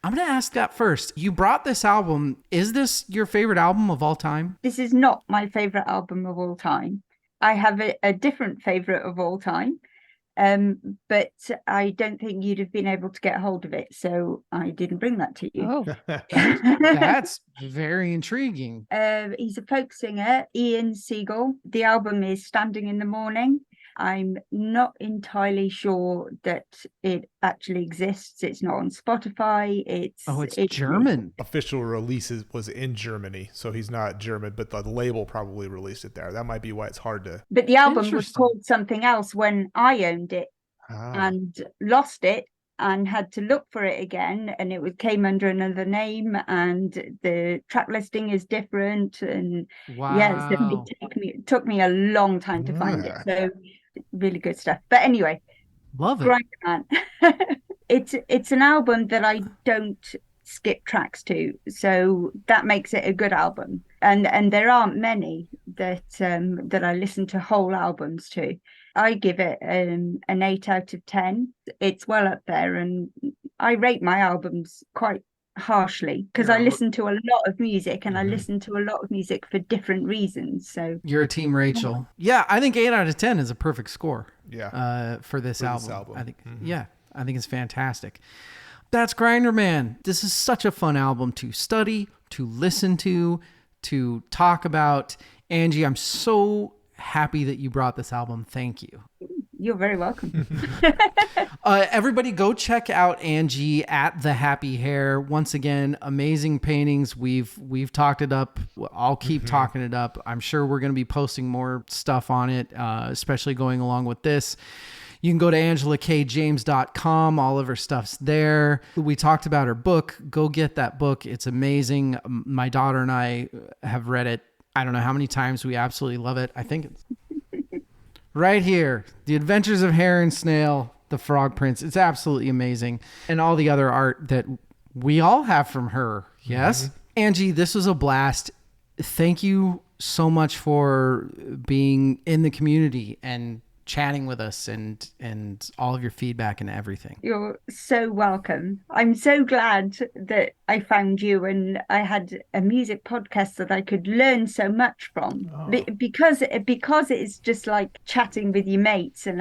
I'm going to ask that first. You brought this album. Is this your favorite album of all time? This is not my favorite album of all time. I have a different favorite of all time. But I don't think you'd have been able to get hold of it, so I didn't bring that to you. Oh, that's very intriguing. He's a folk singer, Ian Siegel. The album is Standing in the Morning. I'm not entirely sure that it actually exists. It's not on Spotify. It's German. Official release was in Germany, so he's not German, but the label probably released it there. That might be why it's hard to. But the album was called something else when I owned it and lost it and had to look for it again, and it came under another name, and the track listing is different. And so it took me a long time to find it. So really good stuff. But anyway, love it. Grinderman. It's an album that I don't skip tracks to, so that makes it a good album. And there aren't many that I listen to whole albums to. I give it an 8 out of 10. It's well up there, and I rate my albums quite harshly because I listen to a lot of music, and I listen to a lot of music for different reasons. So you're a team Rachel. Yeah, I think 8 out of 10 is a perfect score. Yeah, for this album. I think I think it's fantastic. That's Grinderman. This is such a fun album to study, to listen to talk about. Angie, I'm so happy that you brought this album. Thank you. You're very welcome. Everybody go check out Angie at The Happy Hair. Once again, amazing paintings. We've talked it up. I'll keep talking it up. I'm sure we're going to be posting more stuff on it, especially going along with this. You can go to AngelaKJames.com. All of her stuff's there. We talked about her book. Go get that book. It's amazing. My daughter and I have read it. I don't know how many times. We absolutely love it. I think it's right here. The Adventures of Hare and Snail, the Frog Prince. It's absolutely amazing. And all the other art that we all have from her. Yes? Angie, this was a blast. Thank you so much for being in the community and chatting with us and all of your feedback and everything. You're so welcome. I'm so glad that I found you and I had a music podcast that I could learn so much from. Because it's just like chatting with your mates and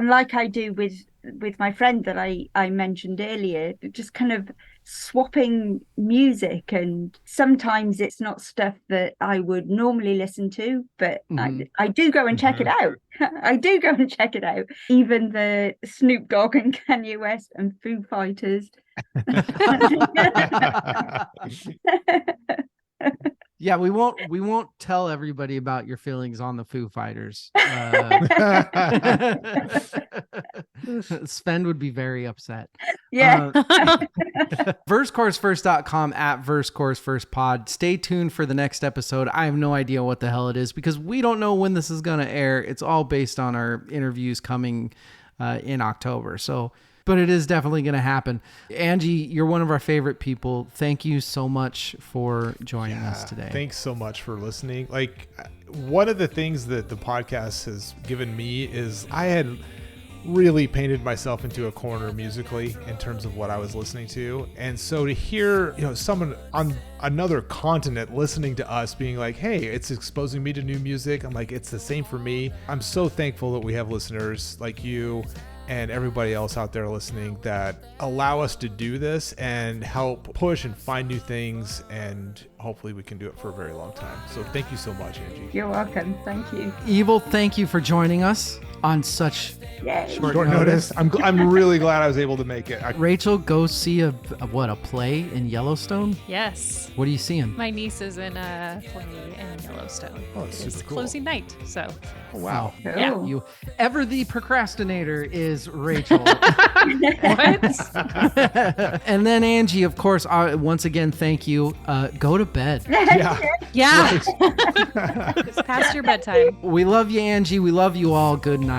like I do with my friend that I mentioned earlier, just kind of swapping music, and sometimes it's not stuff that I would normally listen to, but I do go and check it out. I do go and check it out. Even the Snoop Dogg and Kanye West and Foo Fighters. Yeah, we won't tell everybody about your feelings on the Foo Fighters. Sven would be very upset. Yeah. VerseChorusFirst.com at VerseChorusFirstPod. Stay tuned for the next episode. I have no idea what the hell it is because we don't know when this is going to air. It's all based on our interviews coming in October. But it is definitely going to happen. Angie, you're one of our favorite people. Thank you so much for joining us today. Thanks so much for listening. Like, one of the things that the podcast has given me is I had really painted myself into a corner musically in terms of what I was listening to. And so to hear, someone on another continent listening to us being like, hey, it's exposing me to new music. I'm like, it's the same for me. I'm so thankful that we have listeners like you and everybody else out there listening that allow us to do this and help push and find new things, and hopefully we can do it for a very long time. So thank you so much, Angie. You're welcome. Thank you. Evil, thank you for joining us on such short notice. I'm really glad I was able to make it. Rachel, go see a play in Yellowstone? Yes. What are you seeing? My niece is in a play in Yellowstone. Oh, it's super cool. Closing night, so. Oh, wow. Yeah. You ever the procrastinator is Rachel. What? And then Angie, of course, once again, thank you. Go to bed. Yeah. It's past your bedtime. We love you, Angie. We love you all. Good night.